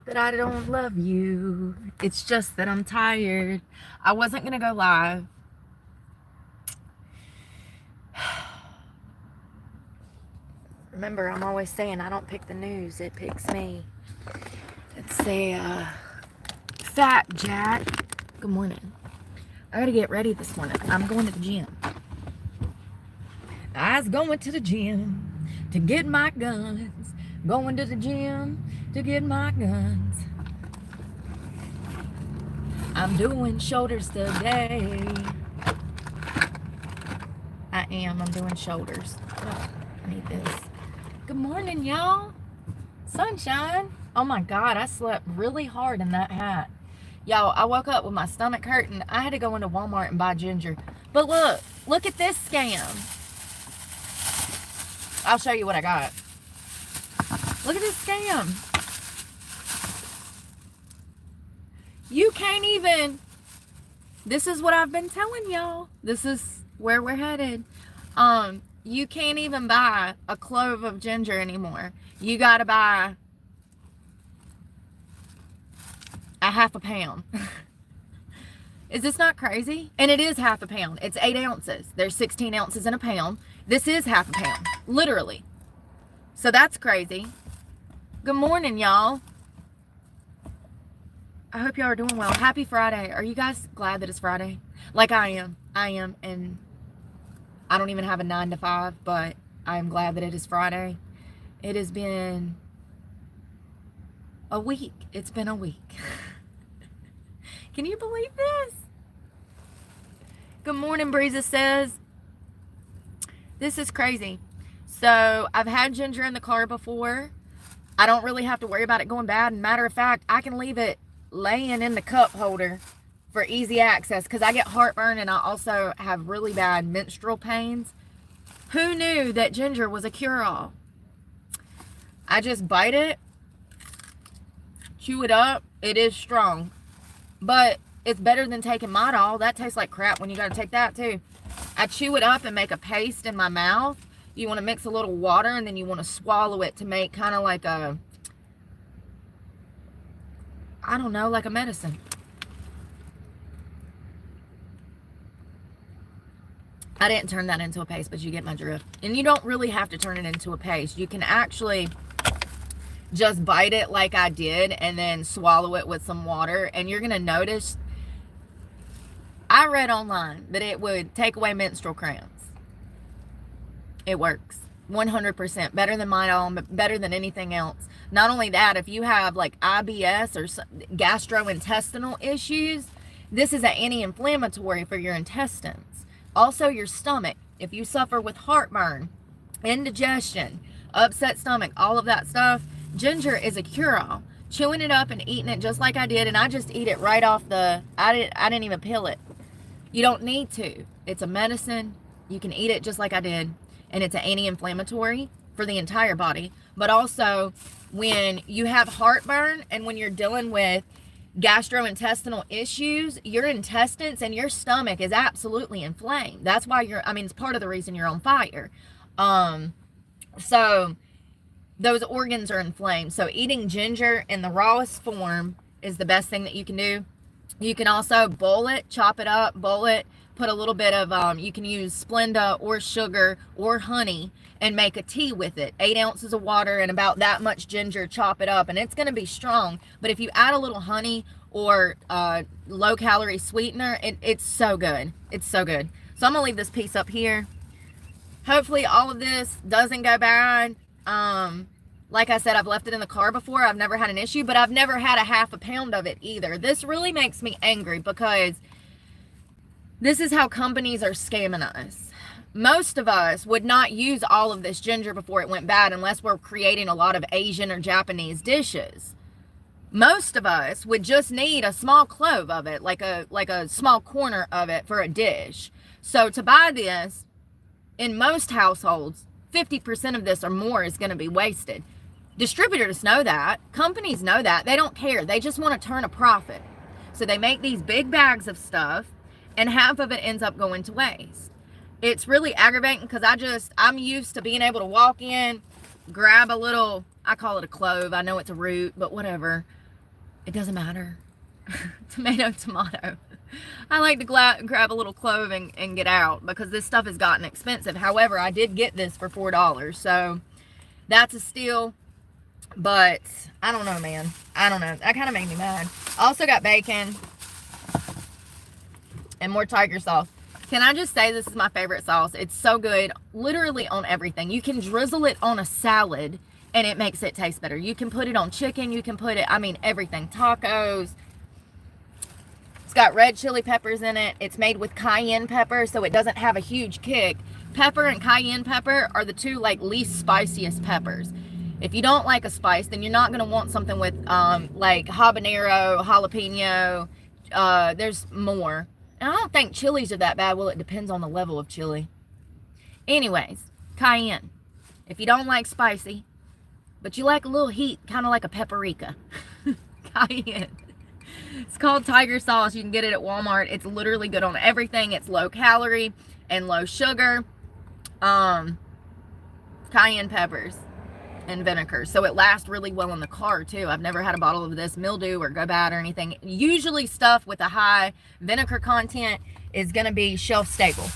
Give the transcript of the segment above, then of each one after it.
That I don't love you. It's just that I'm tired. I wasn't going to go live. Remember, I'm always saying I don't pick the news, it picks me. Let's say, Fat Jack. Good morning. I gotta get ready this morning. I'm going to the gym. I was going to the gym to get my guns. Going to the gym to get my guns. I'm doing shoulders today. I'm doing shoulders. Oh, I need this. Good morning, y'all. Sunshine. Oh my God, I slept really hard in that hat. Y'all, I woke up with my stomach hurting. I had to go into Walmart and buy ginger. But look at this scam. I'll show you what I got. Look at this scam. You can't even, this is what I've been telling y'all. This is where we're headed. You can't even buy a clove of ginger anymore. You gotta buy a half a pound. Is this not crazy? And it is half a pound. It's 8 ounces. There's 16 ounces in a pound. This is half a pound, literally. So that's crazy. Good morning, y'all. I hope y'all are doing well. Happy Friday. Are you guys glad that it's Friday? Like I am. And I don't even have a 9 to 5, but I am glad that it is Friday. It has been a week. It's been a week. Can you believe this? Good morning, Breeza says. This is crazy. So I've had ginger in the car before. I don't really have to worry about it going bad. And matter of fact, I can leave it laying in the cup holder for easy access because I get heartburn and I also have really bad menstrual pains. Who knew that ginger was a cure-all? I just bite it, chew it up. It is strong, but it's better than taking Midol. That tastes like crap when you got to take that too. I chew it up and make a paste in my mouth. You want to mix a little water and then you want to swallow it to make kind of like a, I don't know, like a medicine. I didn't turn that into a paste, but you get my drift. And you don't really have to turn it into a paste. You can actually just bite it like I did and then swallow it with some water. And you're going to notice, I read online that it would take away menstrual cramps. It works. 100%. Better than Midol, better than anything else. Not only that, if you have like IBS or gastrointestinal issues, this is an anti-inflammatory for your intestines. Also your stomach. If you suffer with heartburn, indigestion, upset stomach, all of that stuff, ginger is a cure-all. Chewing it up and eating it just like I did, and I just eat it right off the, I didn't even peel it. You don't need to. It's a medicine. You can eat it just like I did. And it's an anti-inflammatory for the entire body. But also, when you have heartburn and when you're dealing with gastrointestinal issues, your intestines and your stomach is absolutely inflamed. That's why it's part of the reason you're on fire. So those organs are inflamed. So eating ginger in the rawest form is the best thing that you can do. You can also boil it, chop it up, boil it, put a little bit of, you can use Splenda or sugar or honey and make a tea with it. 8 ounces of water and about that much ginger, chop it up, and it's going to be strong. But if you add a little honey or low-calorie sweetener, it's so good. It's so good. So I'm going to leave this piece up here. Hopefully all of this doesn't go bad. Like I said, I've left it in the car before. I've never had an issue, but I've never had a half a pound of it either. This really makes me angry because this is how companies are scamming us. Most of us would not use all of this ginger before it went bad unless we're creating a lot of Asian or Japanese dishes. Most of us would just need a small clove of it, like a small corner of it for a dish. So to buy this, in most households, 50% of this or more is going to be wasted. Distributors know that. Companies know that. They don't care. They just want to turn a profit. So they make these big bags of stuff, and half of it ends up going to waste. It's really aggravating because I'm used to being able to walk in, grab a little, I call it a clove. I know it's a root, but whatever. It doesn't matter. Tomato, tomato. I like to grab a little clove and get out because this stuff has gotten expensive. However, I did get this for $4, so that's a steal. But I don't know, man. I don't know. That kind of made me mad. I also got bacon and more tiger sauce. Can I just say this is my favorite sauce? It's so good, literally on everything. You can drizzle it on a salad and it makes it taste better. You can put it on chicken. You can put it, I mean, everything. Tacos. It's got red chili peppers in it. It's made with cayenne pepper, so it doesn't have a huge kick. Pepper and cayenne pepper are the two like least spiciest peppers. If you don't like a spice, then you're not going to want something with like habanero, jalapeno. There's more. And I don't think chilies are that bad. Well, it depends on the level of chili. Anyways, cayenne. If you don't like spicy, but you like a little heat, kind of like a paprika. Cayenne. It's called tiger sauce. You can get it at Walmart. It's literally good on everything. It's low calorie and low sugar. Cayenne peppers and vinegar. So it lasts really well in the car too. I've never had a bottle of this mildew or go bad or anything. Usually stuff with a high vinegar content is going to be shelf stable.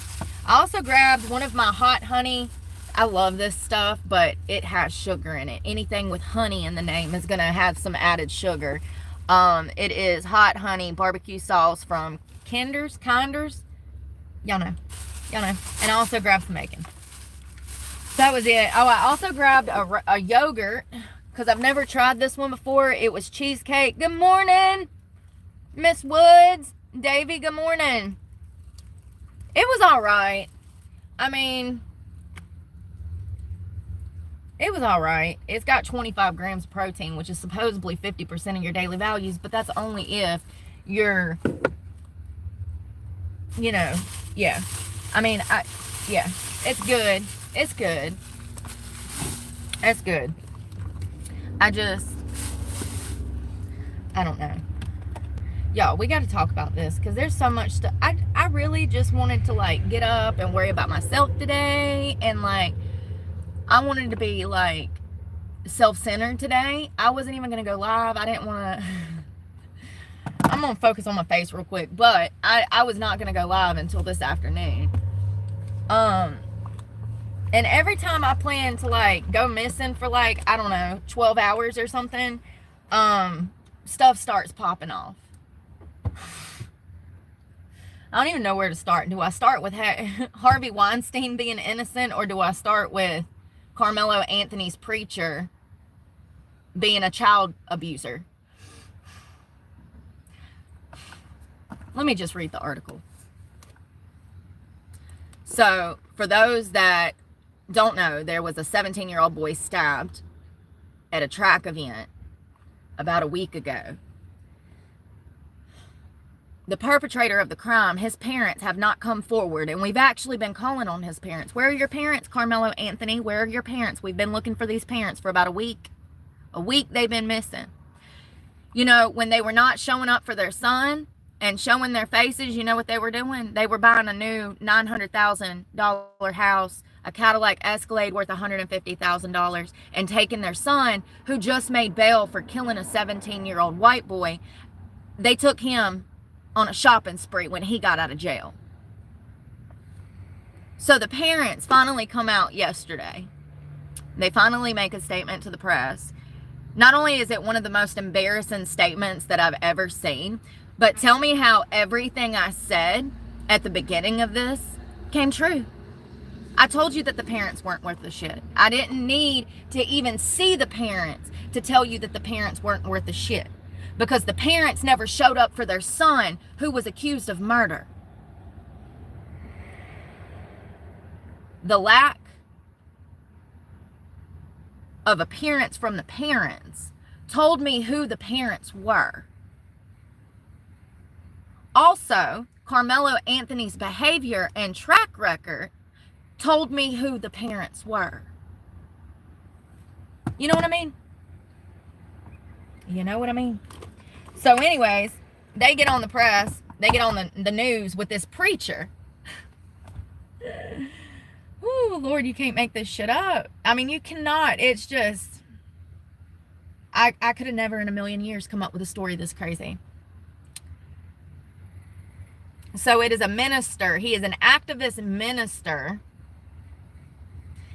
I also grabbed one of my hot honey. I love this stuff, but it has sugar in it. Anything with honey in the name is going to have some added sugar. It is hot honey barbecue sauce from Kinders. Y'all know. And I also grabbed some bacon. That was it. Oh, I also grabbed a yogurt because I've never tried this one before. It was cheesecake. Good morning, Miss Woods. Davy, good morning. It was all right. I mean, it was all right. It's got 25 grams of protein, which is supposedly 50% of your daily values, but that's only if you're, you know, yeah. I mean, yeah, it's good. It's good. It's good. I don't know. Y'all, we got to talk about this because there's so much stuff. I really just wanted to, like, get up and worry about myself today. And, like, I wanted to be, like, self-centered today. I wasn't even going to go live. I didn't want to... I'm going to focus on my face real quick. But I was not going to go live until this afternoon. And every time I plan to, like, go missing for, like, I don't know, 12 hours or something, stuff starts popping off. I don't even know where to start. Do I start with Harvey Weinstein being innocent, or do I start with Carmelo Anthony's preacher being a child abuser? Let me just read the article. So, for those that don't know, there was a 17-year-old boy stabbed at a track event about a week ago. The perpetrator of the crime, his parents have not come forward, and we've actually been calling on his parents. Where are your parents, Carmelo Anthony? Where are your parents? We've been looking for these parents for about a week. A week they've been missing. You know, when they were not showing up for their son and showing their faces, you know what they were doing? They were buying a new $900,000 house, a Cadillac Escalade worth $150,000, and taking their son, who just made bail for killing a 17-year-old white boy. They took him on a shopping spree when he got out of jail. So the parents finally come out yesterday. They finally make a statement to the press. Not only is it one of the most embarrassing statements that I've ever seen, but tell me how everything I said at the beginning of this came true. I told you that the parents weren't worth the shit. I didn't need to even see the parents to tell you that the parents weren't worth the shit. Because the parents never showed up for their son who was accused of murder. The lack of appearance from the parents told me who the parents were. Also, Carmelo Anthony's behavior and track record told me who the parents were. You know what I mean? You know what I mean? So anyways, they get on the press, they get on the news with this preacher. Ooh, Lord, you can't make this shit up. I mean, you cannot. It's just, I could have never in a million years come up with a story this crazy. So it is a minister. He is an activist minister.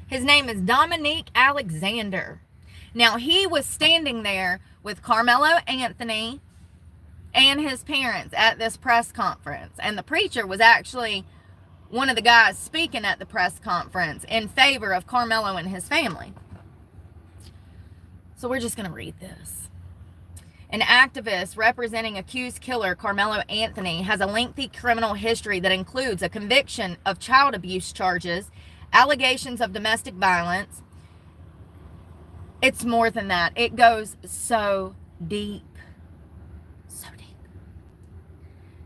His name is Dominique Alexander. Now, he was standing there with Carmelo Anthony and his parents at this press conference. And the preacher was actually one of the guys speaking at the press conference in favor of Carmelo and his family. So we're just going to read this. An activist representing accused killer Carmelo Anthony has a lengthy criminal history that includes a conviction of child abuse charges, allegations of domestic violence. It's more than that. It goes so deep. So deep.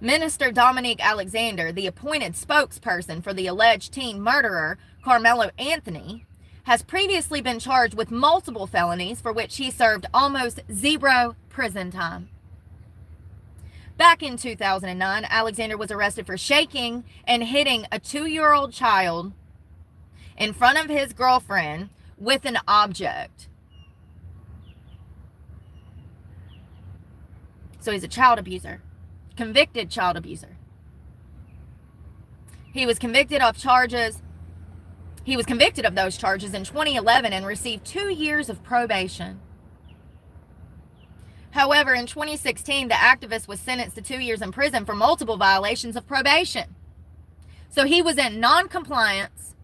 Minister Dominique Alexander, the appointed spokesperson for the alleged teen murderer Carmelo Anthony, has previously been charged with multiple felonies for which he served almost zero prison time. Back in 2009, Alexander was arrested for shaking and hitting a 2-year-old child in front of his girlfriend with an object. So he's a child abuser, convicted child abuser. He was convicted of those charges in 2011 and received 2 years of probation. However, in 2016, the activist was sentenced to 2 years in prison for multiple violations of probation. So he was in non-compliance,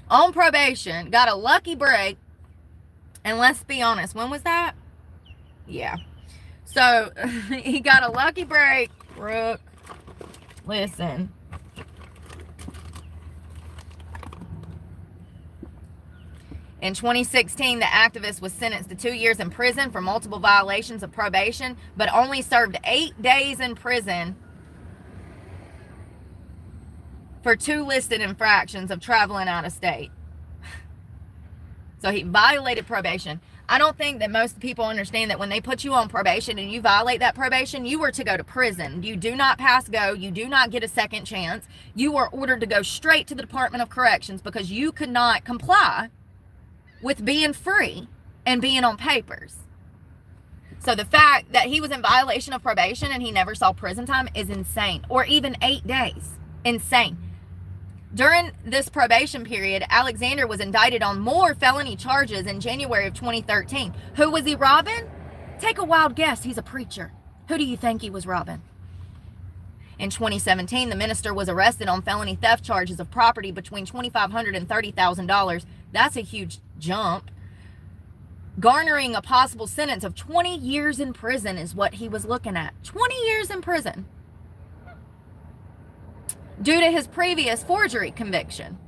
on probation, got a lucky break, and let's be honest, when was that? Yeah. So he got a lucky break. Brooke, listen. In 2016, the activist was sentenced to 2 years in prison for multiple violations of probation, but only served 8 days in prison for 2 listed infractions of traveling out of state. So he violated probation. I don't think that most people understand that when they put you on probation and you violate that probation, you are to go to prison. You do not pass go. You do not get a second chance. You are ordered to go straight to the Department of Corrections because you could not comply with being free and being on papers. So the fact that he was in violation of probation and he never saw prison time is insane. Or even 8 days. Insane. During this probation period, Alexander was indicted on more felony charges in January of 2013. Who was he robbing? Take a wild guess. He's a preacher. Who do you think he was robbing? In 2017, the minister was arrested on felony theft charges of property between $2,500 and $30,000. That's a huge jump. Garnering a possible sentence of 20 years in prison is what he was looking at. 20 years in prison. Due to his previous forgery conviction.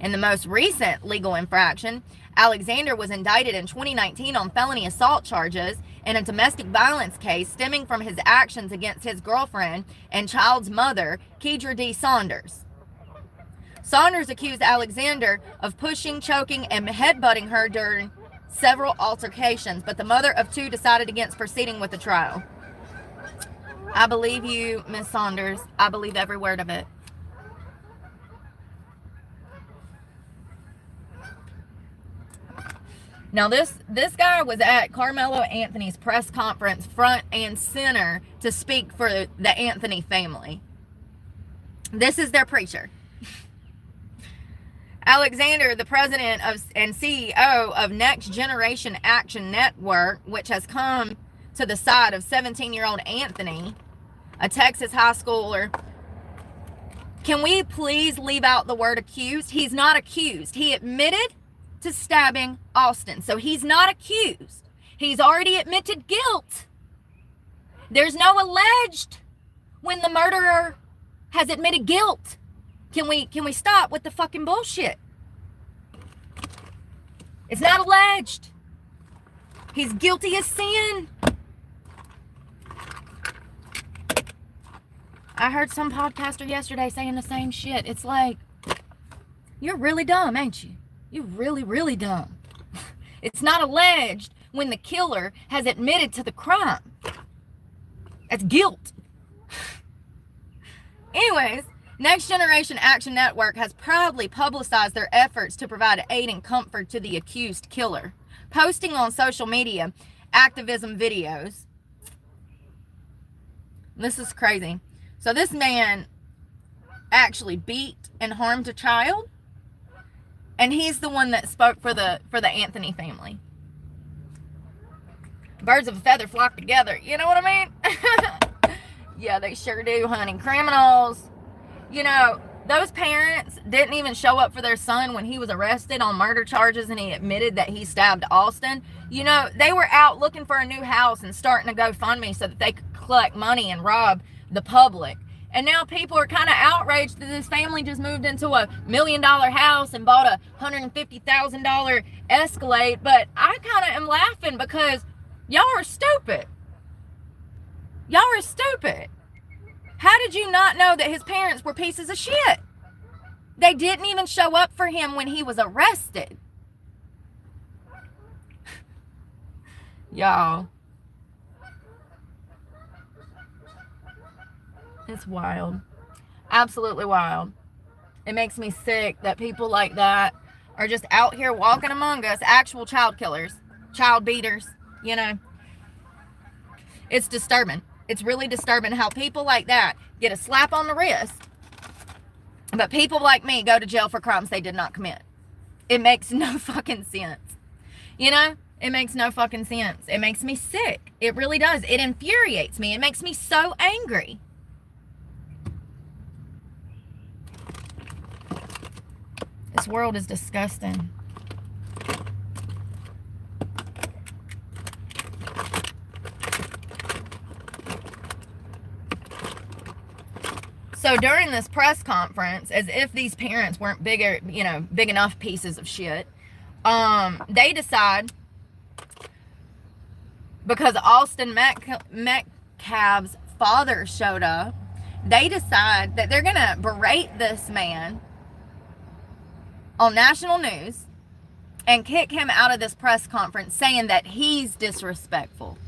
In the most recent legal infraction, Alexander was indicted in 2019 on felony assault charges in a domestic violence case stemming from his actions against his girlfriend and child's mother, Kedra D. Saunders. Saunders accused Alexander of pushing, choking, and headbutting her during several altercations, but the mother of 2 decided against proceeding with the trial. I believe you, Miss Saunders. I believe every word of it. Now, this guy was at Carmelo Anthony's press conference front and center to speak for the Anthony family. This is their preacher. Alexander, the president of and CEO of Next Generation Action Network, which has come to the side of 17-year-old Anthony, a Texas high schooler. Can we please leave out the word accused? He's not accused. He admitted to stabbing Austin. So he's not accused. He's already admitted guilt. There's no alleged when the murderer has admitted guilt. Can we stop with the fucking bullshit? It's not alleged. He's guilty as sin. I heard some podcaster yesterday saying the same shit. It's like, you're really dumb, ain't you? You're really, really dumb. It's not alleged when the killer has admitted to the crime. That's guilt. Anyways, Next Generation Action Network has proudly publicized their efforts to provide aid and comfort to the accused killer. posting on social media activism videos. This is crazy. So this man actually beat and harmed a child, and he's the one that spoke for the Anthony family. Birds of a feather flock together. You know what I mean? Yeah, they sure do, honey. Criminals. You know, those parents didn't even show up for their son when he was arrested on murder charges and he admitted that he stabbed Austin. You know, they were out looking for a new house and starting to GoFundMe so that they could collect money and rob the public. And now people are kind of outraged that this family just moved into a $1 million house and bought a $150,000 Escalade. But I kind of am laughing because y'all are stupid. Y'all are stupid. How did you not know that his parents were pieces of shit? They didn't even show up for him when he was arrested. Y'all. It's wild. Absolutely wild. It makes me sick that people like that are just out here walking among us, actual child killers, child beaters, you know. It's disturbing. It's really disturbing how people like that get a slap on the wrist, but people like me go to jail for crimes they did not commit. It makes no fucking sense. You know, it makes no fucking sense. It makes me sick. It really does. It infuriates me. It makes me so angry. This world is disgusting. So during this press conference, as if these parents weren't big enough pieces of shit, they decide, because Austin Metcalf's father showed up, they decide that they're going to berate this man on national news and kick him out of this press conference, saying that he's disrespectful.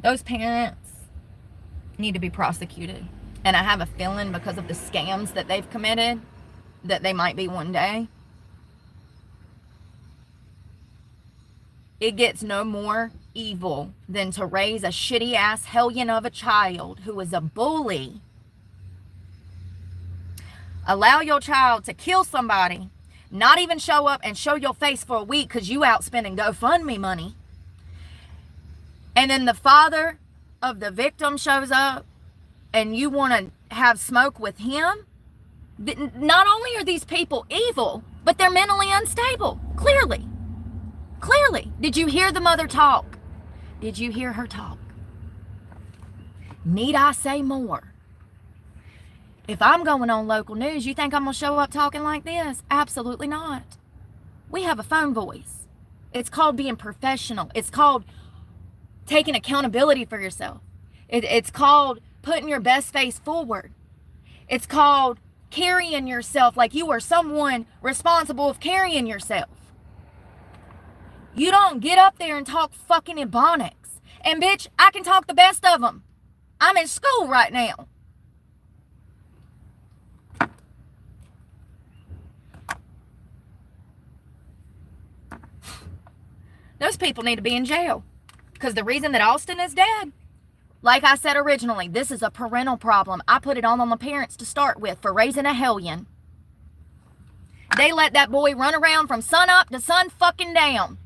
Those parents need to be prosecuted. And I have a feeling because of the scams that they've committed, that they might be one day. It gets no more evil than to raise a shitty ass hellion of a child who is a bully. Allow your child to kill somebody, not even show up and show your face for a week because you out spending GoFundMe money. And then the father of the victim shows up and you want to have smoke with him. Not only are these people evil, but they're mentally unstable. Clearly. Did you hear the mother talk? Did you hear her talk? Need I say more? If I'm going on local news, you think I'm going to show up talking like this? Absolutely not. We have a phone voice. It's called being professional. It's called taking accountability for yourself. It's called putting your best face forward. It's called carrying yourself like you are someone responsible of carrying yourself. You don't get up there and talk fucking Ebonics. And bitch, I can talk the best of them. I'm in school right now. Those people need to be in jail. Because the reason that Austin is dead, like I said originally, this is a parental problem. I put it on the parents to start with for raising a hellion. They let that boy run around from sun up to sun fucking down.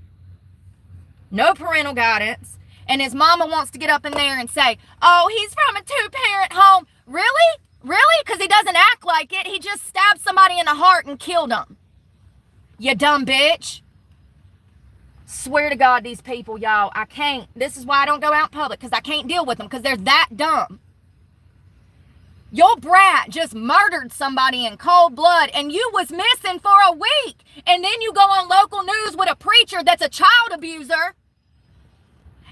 No parental guidance. And his mama wants to get up in there and say, oh, he's from a 2-parent home. Really? Really? Because he doesn't act like it. He just stabbed somebody in the heart and killed him. You dumb bitch. Swear to God, these people, y'all, I can't. This is why I don't go out in public, because I can't deal with them, because they're that dumb. Your brat just murdered somebody in cold blood, and you was missing for a week. And then you go on local news with a preacher that's a child abuser,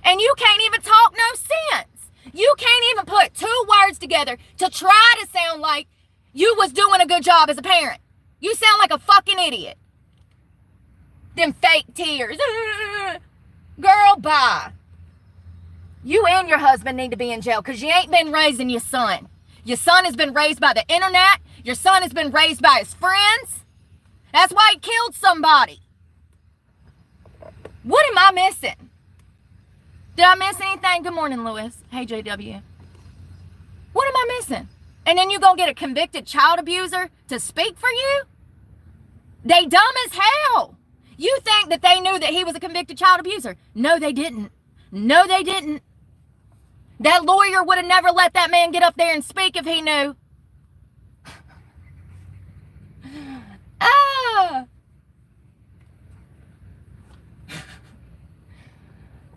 and you can't even talk no sense. You can't even put 2 words together to try to sound like you was doing a good job as a parent. You sound like a fucking idiot. Them fake tears. Girl, bye. You and your husband need to be in jail because you ain't been raising your son. Your son has been raised by the internet. Your son has been raised by his friends. That's why he killed somebody. What am I missing? Did I miss anything? Good morning, Lewis. Hey, JW. What am I missing? And then you gonna get a convicted child abuser to speak for you? They dumb as hell. You think that they knew that he was a convicted child abuser? No, they didn't. No, they didn't. That lawyer would have never let that man get up there and speak if he knew.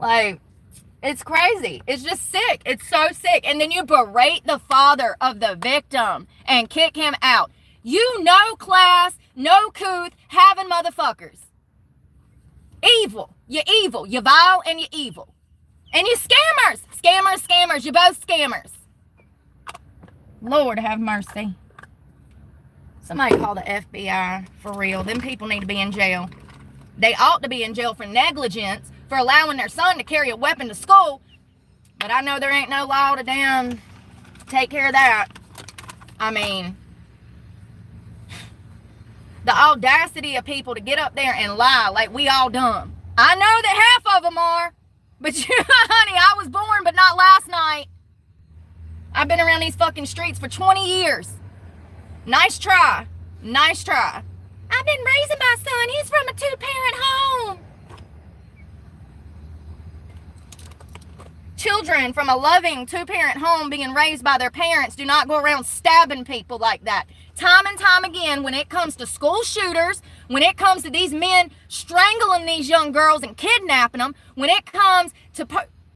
Like, it's crazy. It's just sick. It's so sick. And then you berate the father of the victim and kick him out. You no class, no couth, having motherfuckers. Evil. You're evil. You're vile and you're evil. And you scammers. Scammers, scammers. You're both scammers. Lord have mercy. Somebody call the FBI for real. Them people need to be in jail. They ought to be in jail for negligence, for allowing their son to carry a weapon to school. But I know there ain't no law to damn take care of that. I mean, the audacity of people to get up there and lie like we all dumb. I know that half of them are. But you, honey, I was born, but not last night. I've been around these fucking streets for 20 years. Nice try. Nice try. I've been raising my son. He's from a 2-parent home. Children from a loving 2-parent home being raised by their parents do not go around stabbing people like that. Time and time again, when it comes to school shooters, when it comes to these men strangling these young girls and kidnapping them, when it comes to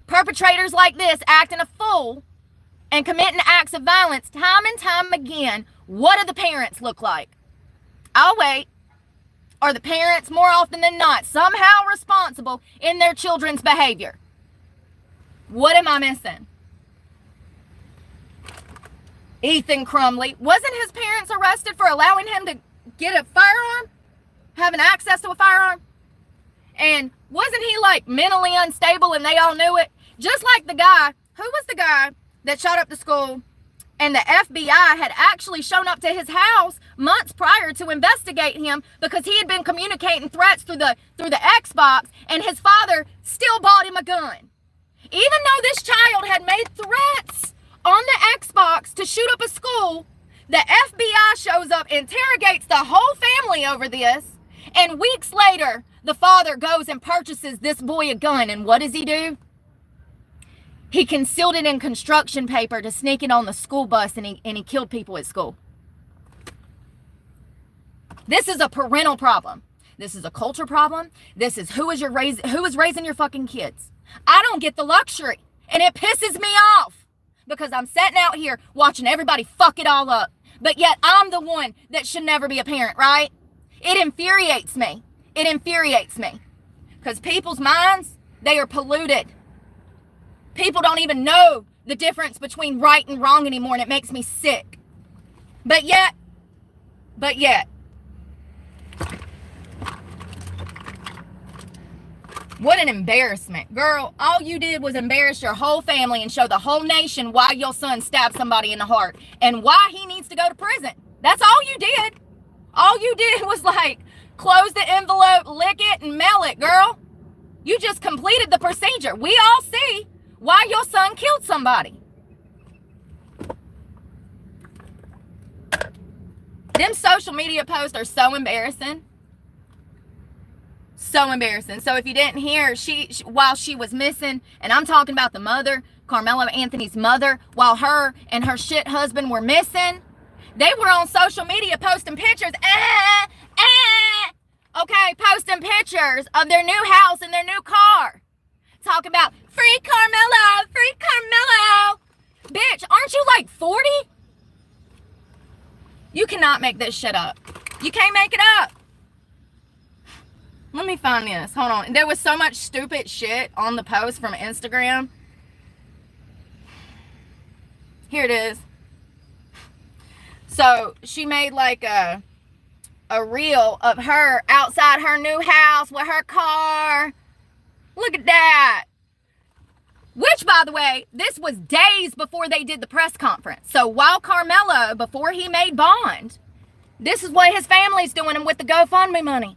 perpetrators like this acting a fool and committing acts of violence, time and time again, what do the parents look like? I'll wait. Are the parents more often than not somehow responsible in their children's behavior? What am I missing? Ethan Crumley, wasn't his parents arrested for allowing him to get a firearm? Having access to a firearm? And wasn't he like mentally unstable and they all knew it? Just like the guy, who was the guy that shot up the school and the FBI had actually shown up to his house months prior to investigate him because he had been communicating threats through the Xbox, and his father still bought him a gun. Even though this child had made threats on the Xbox to shoot up a school, the FBI shows up, interrogates the whole family over this, and weeks later, the father goes and purchases this boy a gun, and what does he do? He concealed it in construction paper to sneak it on the school bus, and he killed people at school. This is a parental problem. This is a culture problem. This is who is raising your fucking kids. I don't get the luxury, and it pisses me off because I'm sitting out here watching everybody fuck it all up, but yet I'm the one that should never be a parent, right? It infuriates me. It infuriates me because people's minds, they are polluted. People don't even know the difference between right and wrong anymore, and it makes me sick. But yet, what an embarrassment. Girl, all you did was embarrass your whole family and show the whole nation why your son stabbed somebody in the heart and why he needs to go to prison. That's all you did. All you did was like close the envelope, lick it, and mail it, girl. You just completed the procedure. We all see why your son killed somebody. Them social media posts are so embarrassing. So embarrassing. So if you didn't hear, while she was missing, and I'm talking about the mother, Carmelo Anthony's mother, while her and her shit husband were missing, they were on social media posting pictures. Okay, posting pictures of their new house and their new car. Talking about free Carmelo, free Carmelo. Bitch, aren't you like 40? You cannot make this shit up. You can't make it up. Let me find this. Hold on. There was so much stupid shit on the post from Instagram. Here it is. So she made like a reel of her outside her new house with her car. Look at that. Which, by the way, this was days before they did the press conference. So while Carmelo, before he made bond, this is what his family's doing with the GoFundMe money.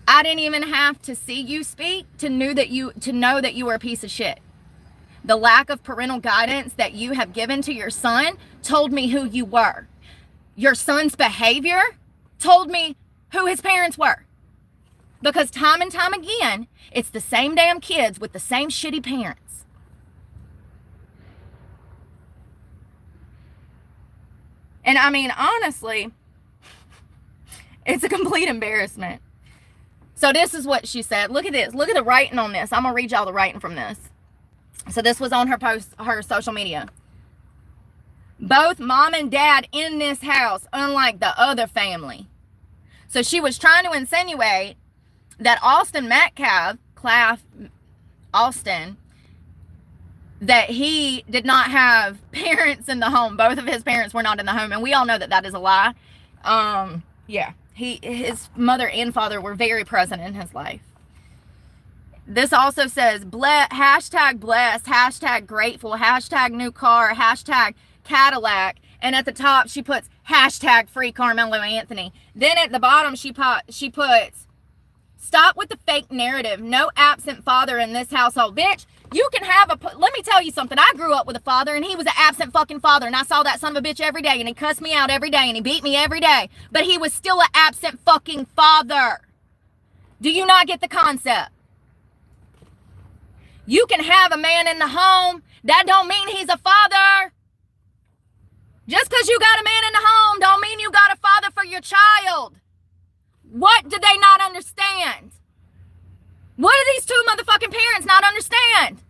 I didn't even have to see you speak to know that you were a piece of shit. The lack of parental guidance that you have given to your son told me who you were. Your son's behavior told me who his parents were. Because time and time again, it's the same damn kids with the same shitty parents. And I mean, honestly, it's a complete embarrassment. So this is what she said. Look at this. Look at the writing on this. I'm going to read y'all the writing from this. So this was on her social media. Both mom and dad in this house, unlike the other family. So she was trying to insinuate that Austin, that he did not have parents in the home. Both of his parents were not in the home. And we all know that that is a lie. Yeah. His mother and father were very present in his life. This also says, hashtag blessed, hashtag grateful, hashtag new car, hashtag Cadillac. And at the top, she puts hashtag free Carmelo Anthony. Then at the bottom, she puts, stop with the fake narrative. No absent father in this household. Bitch, you can have let me tell you something. I grew up with a father, and he was an absent fucking father, and I saw that son of a bitch every day, and he cussed me out every day, and he beat me every day. But he was still an absent fucking father. Do you not get the concept? You can have a man in the home. That don't mean he's a father. Just because you got a man in the home don't mean you got a father for your child. What do they not understand? What do these two motherfucking parents not understand?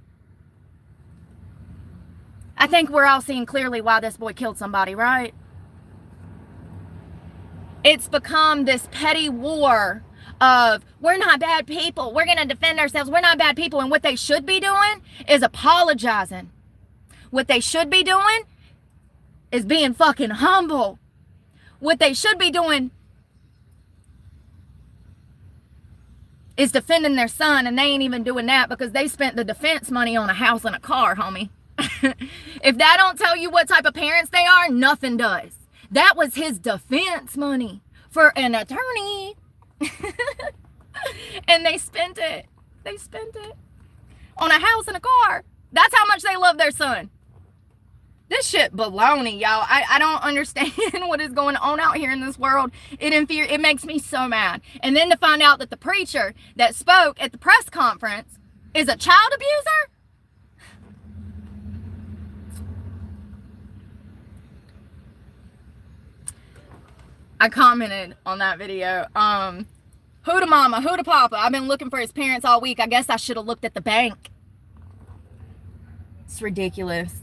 I think we're all seeing clearly why this boy killed somebody, right? It's become this petty war of, we're not bad people. We're going to defend ourselves. We're not bad people. And what they should be doing is apologizing. What they should be doing is being fucking humble. What they should be doing is defending their son, and they ain't even doing that because they spent the defense money on a house and a car, homie. If that don't tell you what type of parents they are, nothing does. That was his defense money for an attorney. And they spent it. They spent it on a house and a car. That's how much they love their son. This shit baloney, y'all. I don't understand what is going on out here in this world. It makes me so mad. And then to find out that the preacher that spoke at the press conference is a child abuser? I commented on that video. Who to mama, who to papa? I've been looking for his parents all week. I guess I should have looked at the bank. It's ridiculous.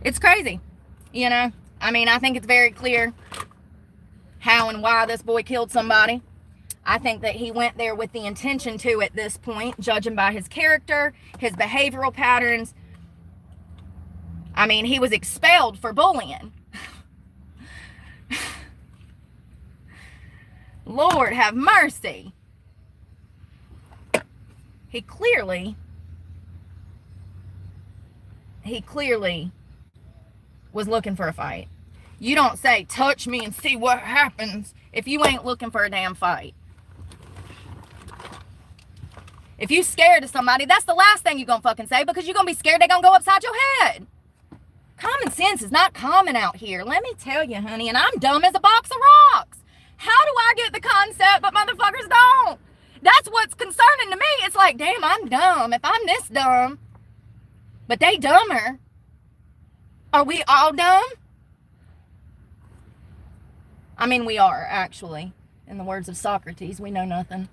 It's crazy, you know. I mean, I think it's very clear how and why this boy killed somebody. I think that he went there with the intention to at this point, judging by his character, his behavioral patterns. I mean, he was expelled for bullying. Lord have mercy. He clearly was looking for a fight. You don't say, touch me and see what happens, if you ain't looking for a damn fight. If you scared of somebody, that's the last thing you're gonna fucking say, because you're gonna be scared they're gonna go upside your head. Common sense is not common out here. Let me tell you, honey, and I'm dumb as a box of rocks. How do I get the concept, but motherfuckers don't? That's what's concerning to me. It's like, damn, I'm dumb. If I'm this dumb, but they dumber, are we all dumb? I mean, we are, actually. In the words of Socrates, we know nothing.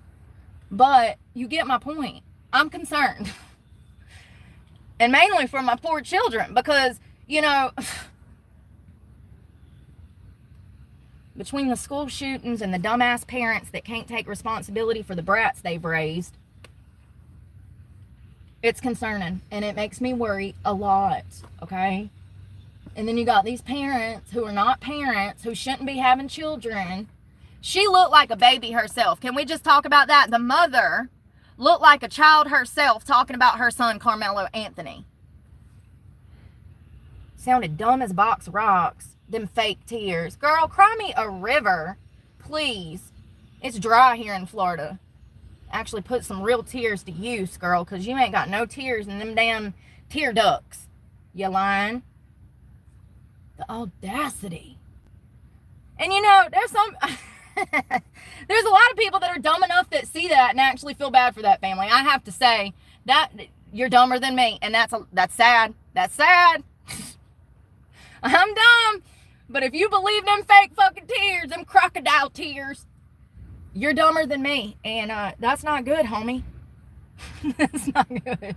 But you get my point. I'm concerned. And mainly for my poor children, because, you know, between the school shootings and the dumbass parents that can't take responsibility for the brats they've raised, it's concerning. And it makes me worry a lot, okay? And then you got these parents who are not parents, who shouldn't be having children. She looked like a baby herself. Can we just talk about that? The mother looked like a child herself talking about her son, Carmelo Anthony. Sounded dumb as a box of rocks. Them fake tears. Girl, cry me a river, please. It's dry here in Florida. Actually put some real tears to use, girl, because you ain't got no tears in them damn tear ducts. You lying? The audacity. And you know, there's some... there's a lot of people that are dumb enough that see that and actually feel bad for that family. I have to say that you're dumber than me, and that's sad. That's sad. I'm dumb, but if you believe them fake fucking tears, them crocodile tears, you're dumber than me, and that's not good, homie. That's not good.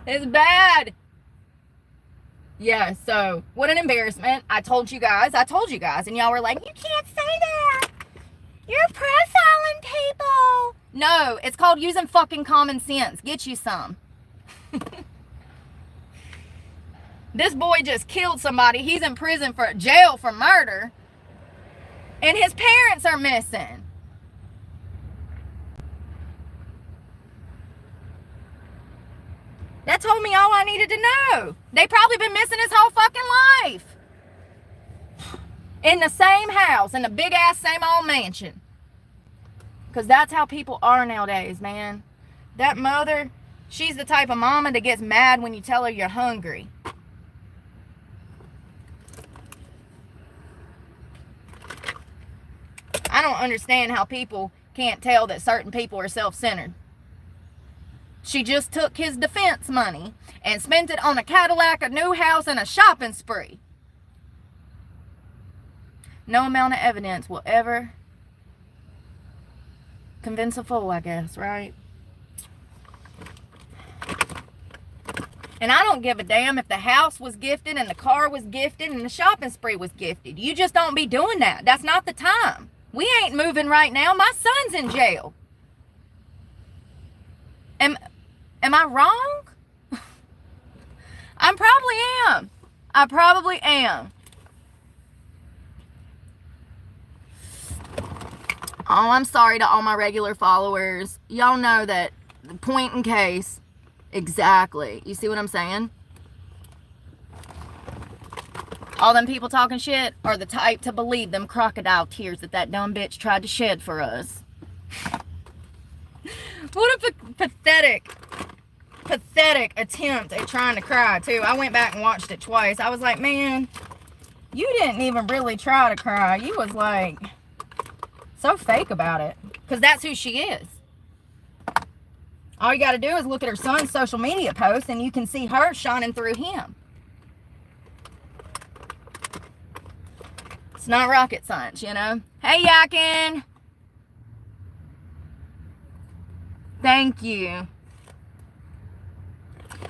It's bad. Yeah, so what an embarrassment. I told you guys, and y'all were like, you can't say that. You're profiling people. No, it's called using fucking common sense. Get you some. This boy just killed somebody. He's in prison for jail for murder. And his parents are missing. That told me all I needed to know. They probably been missing his whole fucking life. In the same house, in the big ass same old mansion. Because that's how people are nowadays, man. That mother, she's the type of mama that gets mad when you tell her you're hungry. I don't understand how people can't tell that certain people are self-centered. She just took his defense money and spent it on a Cadillac, a new house, and a shopping spree. No amount of evidence will ever convince a fool, I guess, right? And I don't give a damn if the house was gifted and the car was gifted and the shopping spree was gifted. You just don't be doing that. That's not the time. We ain't moving right now. My son's in jail. Am I wrong? I probably am. Oh, I'm sorry to all my regular followers. Y'all know that the point in case. Exactly. You see what I'm saying? All them people talking shit are the type to believe them crocodile tears that dumb bitch tried to shed for us. What a pathetic attempt at trying to cry, too. I went back and watched it twice. I was like, man, you didn't even really try to cry. You was like so fake about it. Because that's who she is. All you got to do is look at her son's social media posts and you can see her shining through him. It's not rocket science, you know. Hey, Yakin. Thank you.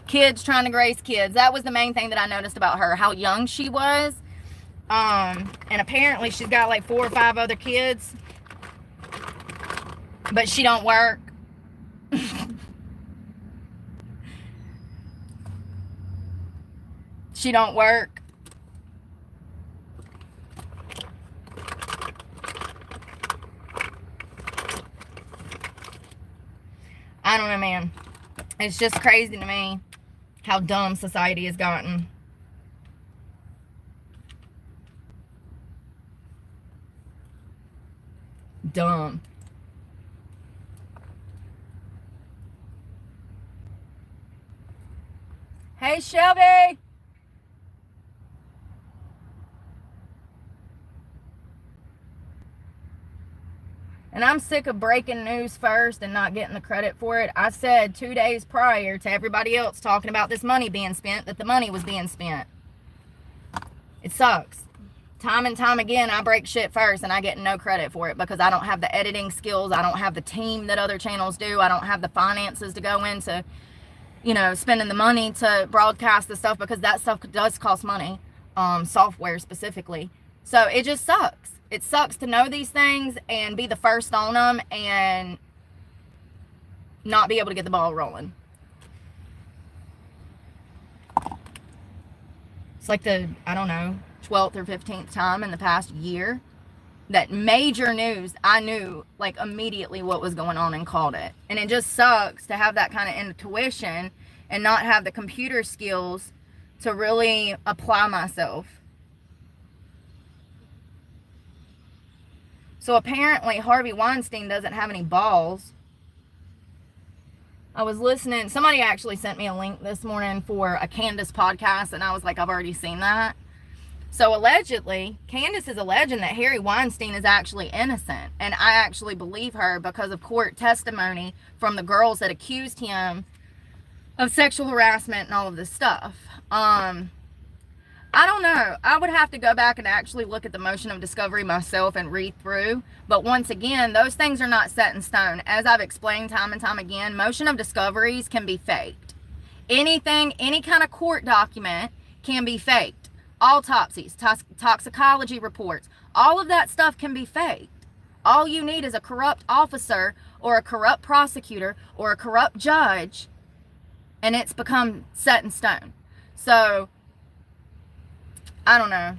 Kids trying to grace kids. That was the main thing that I noticed about her. How young she was. And apparently she's got like 4 or 5 other kids. But she don't work. She don't work. I don't know, man. It's just crazy to me how dumb society has gotten. Dumb. Hey, Shelby. And I'm sick of breaking news first and not getting the credit for it. I said 2 days prior to everybody else talking about this money being spent that the money was being spent. It sucks. Time and time again, I break shit first and I get no credit for it because I don't have the editing skills. I don't have the team that other channels do. I don't have the finances to go into, you know, spending the money to broadcast the stuff because that stuff does cost money, software specifically. So it just sucks. It sucks to know these things and be the first on them and not be able to get the ball rolling. It's like the, I don't know, 12th or 15th time in the past year that major news, I knew like immediately what was going on and called it. And it just sucks to have that kind of intuition and not have the computer skills to really apply myself. So apparently Harvey Weinstein doesn't have any balls. I was listening, somebody actually sent me a link this morning for a Candace podcast, and I was like, I've already seen that. So allegedly, Candace is alleging that Harvey Weinstein is actually innocent. And I actually believe her because of court testimony from the girls that accused him of sexual harassment and all of this stuff. I don't know. I would have to go back and actually look at the motion of discovery myself and read through. But once again, those things are not set in stone. As I've explained time and time again, motion of discoveries can be faked. Anything, any kind of court document can be faked. Autopsies, toxicology reports, all of that stuff can be faked. All you need is a corrupt officer or a corrupt prosecutor or a corrupt judge, and it's become set in stone. So, I don't know.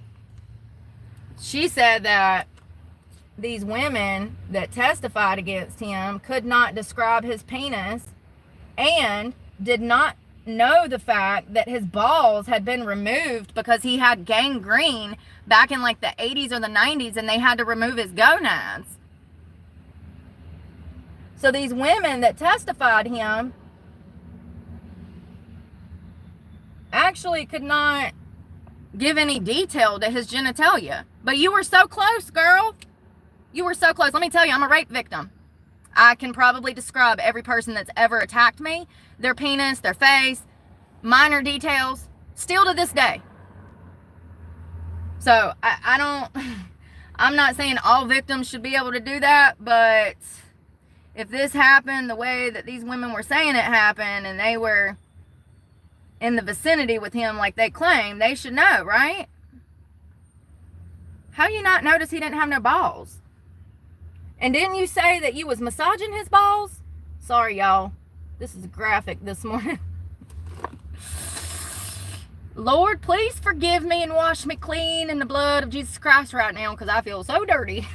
She said that these women that testified against him could not describe his penis and did not know the fact that his balls had been removed because he had gangrene back in like the 80s or the 90s, and they had to remove his gonads. So these women that testified him actually could not give any detail to his genitalia. But you were so close, girl. You were so close. Let me tell you, I'm a rape victim. I can probably describe every person that's ever attacked me, their penis, their face, minor details, still to this day. So I don't, I'm not saying all victims should be able to do that, but if this happened the way that these women were saying it happened, and they were in the vicinity with him like they claim, they should know, right? How do you not notice he didn't have no balls? And didn't you say that you was massaging his balls? Sorry, y'all. This is graphic this morning. Lord, please forgive me and wash me clean in the blood of Jesus Christ right now, because I feel so dirty.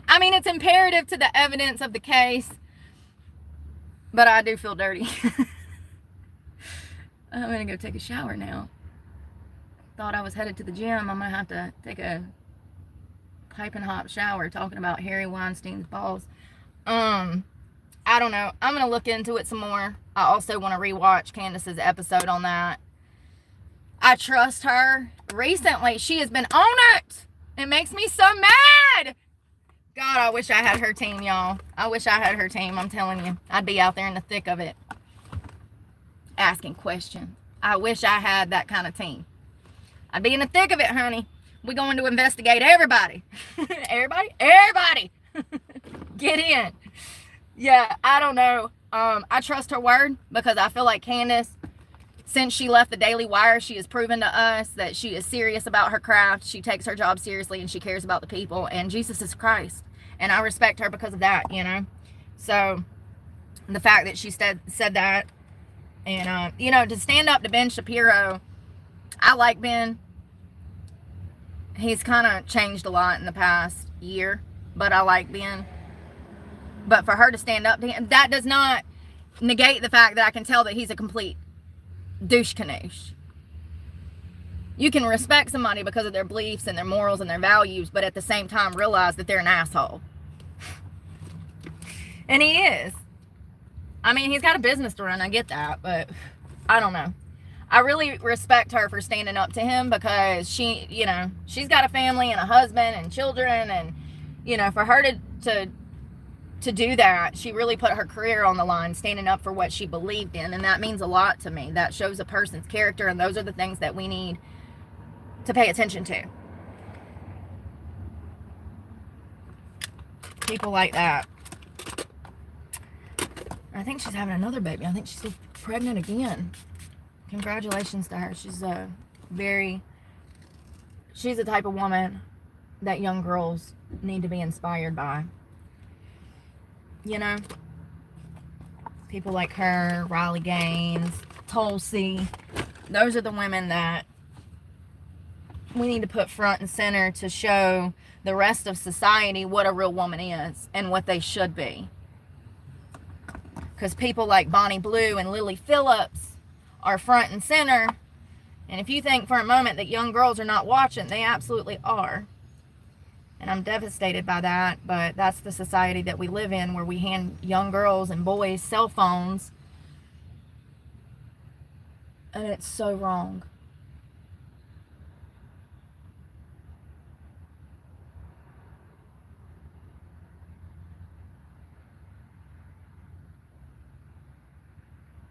I mean, it's imperative to the evidence of the case, but I do feel dirty. I'm going to go take a shower now. Thought I was headed to the gym. I'm going to have to take a piping hot shower talking about Harvey Weinstein's balls. I don't know. I'm going to look into it some more. I also want to rewatch Candace's episode on that. I trust her. Recently, she has been on it. It makes me so mad. God, I wish I had her team, y'all. I wish I had her team. I'm telling you. I'd be out there in the thick of it. Asking questions. I wish I had that kind of team. I'd be in the thick of it, honey. We're going to investigate everybody. Everybody. Get in. Yeah, I don't know. I trust her word because I feel like Candace, since she left the Daily Wire, she has proven to us that she is serious about her craft. She takes her job seriously and she cares about the people. And Jesus is Christ. And I respect her because of that, you know. So, the fact that she said that. And, you know, to stand up to Ben Shapiro, I like Ben. He's kind of changed a lot in the past year. But I like Ben. But for her to stand up to him, that does not negate the fact that I can tell that he's a complete douche-canoosh. You can respect somebody because of their beliefs and their morals and their values, but at the same time realize that they're an asshole. And he is. I mean, he's got a business to run, I get that, but I don't know. I really respect her for standing up to him because she, you know, she's got a family and a husband and children, and, you know, for her to do that, she really put her career on the line, standing up for what she believed in, and that means a lot to me. That shows a person's character, and those are the things that we need to pay attention to. People like that. I think she's having another baby. I think she's pregnant again. Congratulations to her. She's the type of woman that young girls need to be inspired by. You know, people like her, Riley Gaines, Tulsi, those are the women that we need to put front and center to show the rest of society what a real woman is and what they should be. Because people like Bonnie Blue and Lily Phillips are front and center. And if you think for a moment that young girls are not watching, they absolutely are. And I'm devastated by that, but that's the society that we live in, where we hand young girls and boys cell phones. And it's so wrong.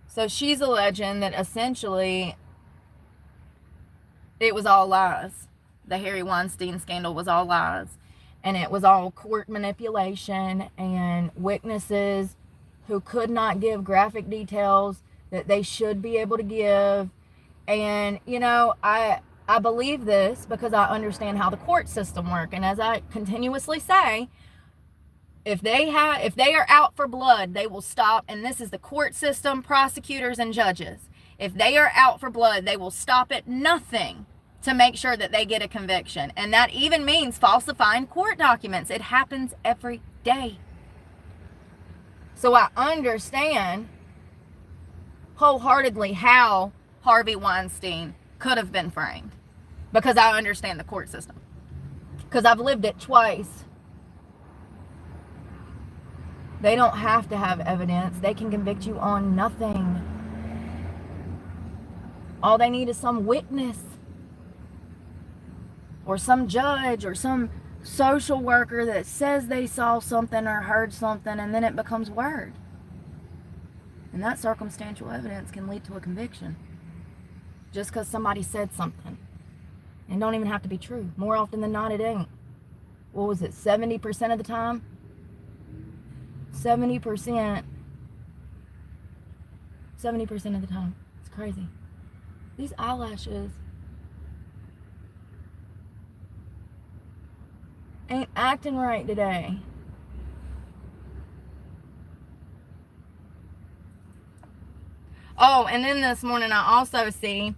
So she's alleging that essentially it was all lies. The Harvey Weinstein scandal was all lies. And it was all court manipulation and witnesses who could not give graphic details that they should be able to give. And, you know, I believe this because I understand how the court system works. And as I continuously say, if they are out for blood, they will stop. And this is the court system, prosecutors, and judges. If they are out for blood, they will stop at nothing to make sure that they get a conviction. And that even means falsifying court documents. It happens every day. So I understand wholeheartedly how Harvey Weinstein could have been framed, because I understand the court system, because I've lived it twice. They don't have to have evidence. They can convict you on nothing. All they need is some witness or some judge or some social worker that says they saw something or heard something, and then it becomes word. And that circumstantial evidence can lead to a conviction just because somebody said something. And don't even have to be true. More often than not, it ain't. What was it, 70% of the time? 70% of the time. It's crazy. These eyelashes ain't acting right today. Oh, and then this morning I also see,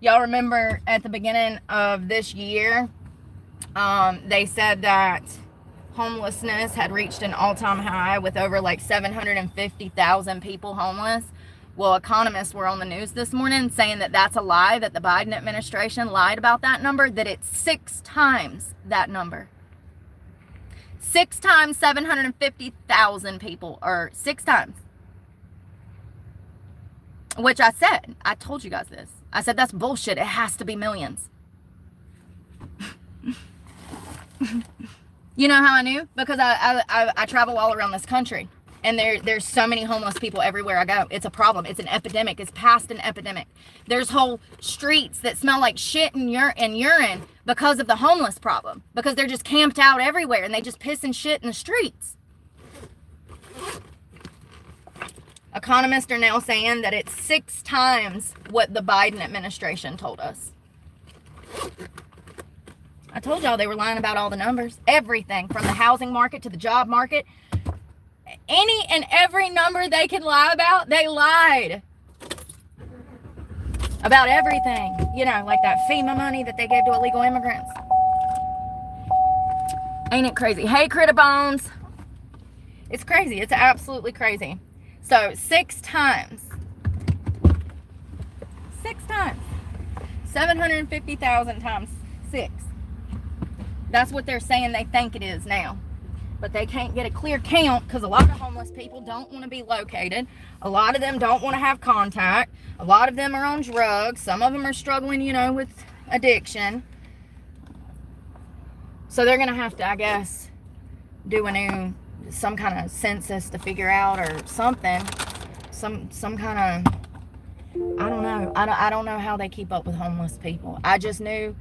y'all remember at the beginning of this year, they said that homelessness had reached an all-time high with over like 750,000 people homeless. Well, economists were on the news this morning saying that that's a lie, that the Biden administration lied about that number, that it's 6 times that number. 6 times 750,000 people, or 6 times. Which I said, I told you guys this. I said, that's bullshit. It has to be millions. You know how I knew? Because I travel all around this country. And there's so many homeless people everywhere I go. It's a problem. It's an epidemic. It's past an epidemic. There's whole streets that smell like shit and urine because of the homeless problem. Because they're just camped out everywhere and they just piss and shit in the streets. Economists are now saying that it's 6 times what the Biden administration told us. I told y'all they were lying about all the numbers. Everything from the housing market to the job market. Any and every number they could lie about, they lied. About everything. You know, like that FEMA money that they gave to illegal immigrants. Ain't it crazy? Hey, Critter Bones. It's crazy. It's absolutely crazy. So 6 times. 6 times. 750,000 times 6. That's what they're saying they think it is now. But they can't get a clear count because a lot of homeless people don't want to be located. A lot of them don't want to have contact. A lot of them are on drugs. Some of them are struggling, you know, with addiction. So they're going to have to, I guess, do some kind of census to figure out, or something. Some kind of, I don't know. I don't know how they keep up with homeless people. I just knew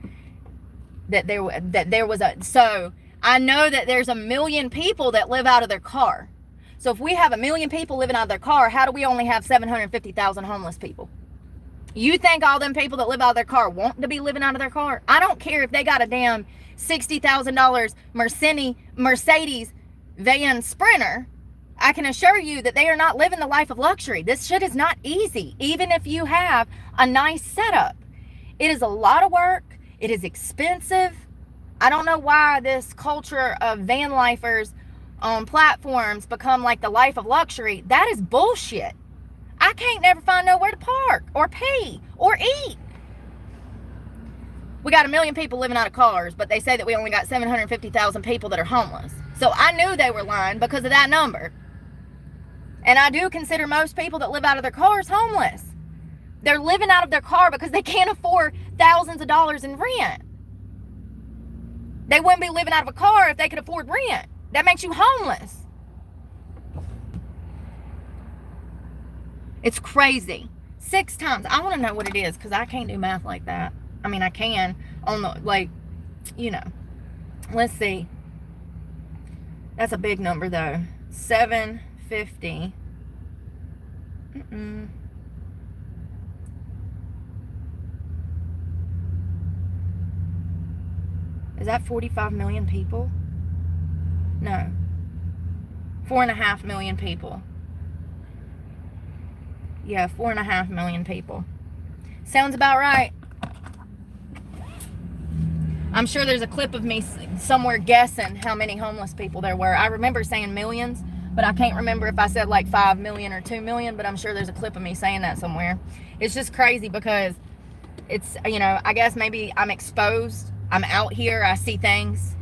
that there was so I know that there's 1 million people that live out of their car. So if we have 1 million people living out of their car, how do we only have 750,000 homeless people? You think all them people that live out of their car want to be living out of their car? I don't care if they got a damn $60,000 Mercedes van Sprinter. I can assure you that they are not living the life of luxury. This shit is not easy, even if you have a nice setup. It is a lot of work. It is expensive. I don't know why this culture of van lifers on platforms become like the life of luxury. That is bullshit. I can't never find nowhere to park or pee or eat. We got 1 million people living out of cars, but they say that we only got 750,000 people that are homeless. So I knew they were lying because of that number. And I do consider most people that live out of their cars homeless. They're living out of their car because they can't afford thousands of dollars in rent. They wouldn't be living out of a car if they could afford rent. That makes you homeless. It's crazy. 6 times. I want to know what it is because I can't do math like that. I mean, I can on the, like, you know. Let's see. That's a big number though. 750. Is that 45 million people? No. 4.5 million people. Yeah, 4.5 million people. Sounds about right. I'm sure there's a clip of me somewhere guessing how many homeless people there were. I remember saying millions, but I can't remember if I said like 5 million or 2 million, but I'm sure there's a clip of me saying that somewhere. It's just crazy because it's, you know, I guess maybe I'm exposed. I'm out here. I see things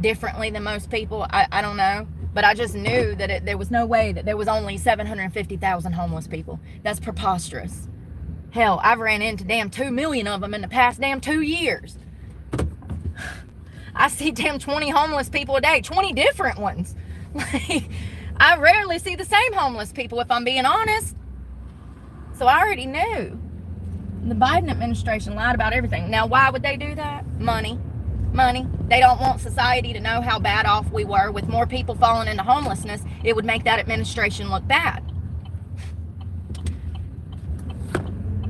differently than most people. I don't know. But I just knew that there was no way that there was only 750,000 homeless people. That's preposterous. Hell, I've ran into damn 2 million of them in the past damn 2 years. I see damn 20 homeless people a day, 20 different ones. Like, I rarely see the same homeless people, if I'm being honest. So I already knew. The Biden administration lied about everything. Now, why would they do that? Money. Money. They don't want society to know how bad off we were. With more people falling into homelessness, it would make that administration look bad.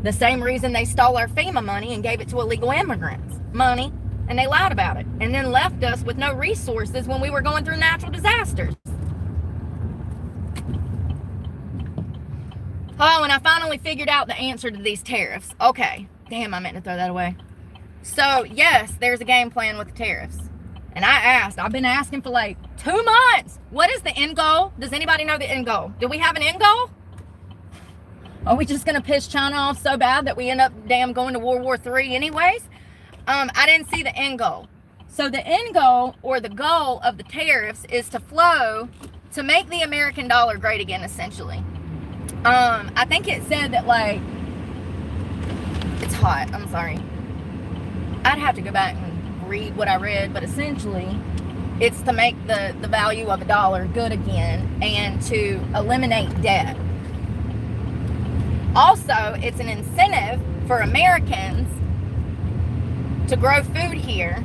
The same reason they stole our FEMA money and gave it to illegal immigrants. Money. And they lied about it. And then left us with no resources when we were going through natural disasters. Oh, and I finally figured out the answer to these tariffs. Okay. Damn, I meant to throw that away. So, yes, there's a game plan with the tariffs. And I've been asking for like 2 months. What is the end goal? Does anybody know the end goal? Do we have an end goal? Are we just going to piss China off so bad that we end up damn going to World War III anyways? I didn't see the end goal. So the end goal, or the goal of the tariffs, is to flow to make the American dollar great again, essentially. I think it said that, like, it's hot, I'm sorry. I'd have to go back and read what I read, but essentially, it's to make the value of a dollar good again and to eliminate debt. Also, it's an incentive for Americans to grow food here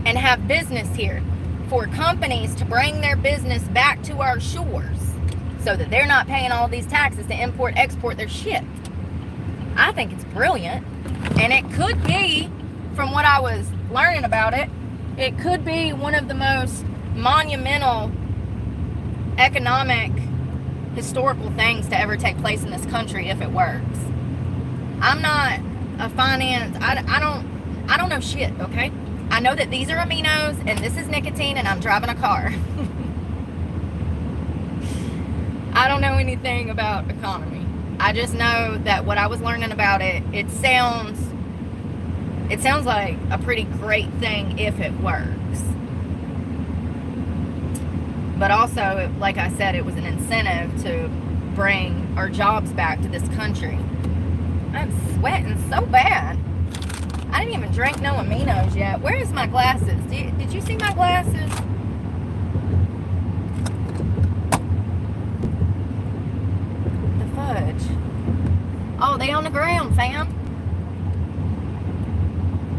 and have business here, for companies to bring their business back to our shores so that they're not paying all these taxes to import, export their shit. I think it's brilliant. And it could be, from what I was learning about it, it could be one of the most monumental economic, historical things to ever take place in this country if it works. I'm not a finance, I don't know shit, okay? I know that these are aminos and this is nicotine and I'm driving a car. I don't know anything about economy. I just know that what I was learning about it, it sounds like a pretty great thing if it works. But also, like I said, it was an incentive to bring our jobs back to this country. I'm sweating so bad. I didn't even drink no aminos yet. Where is my glasses? Did you see my glasses? The fudge. Oh, they on the ground, fam.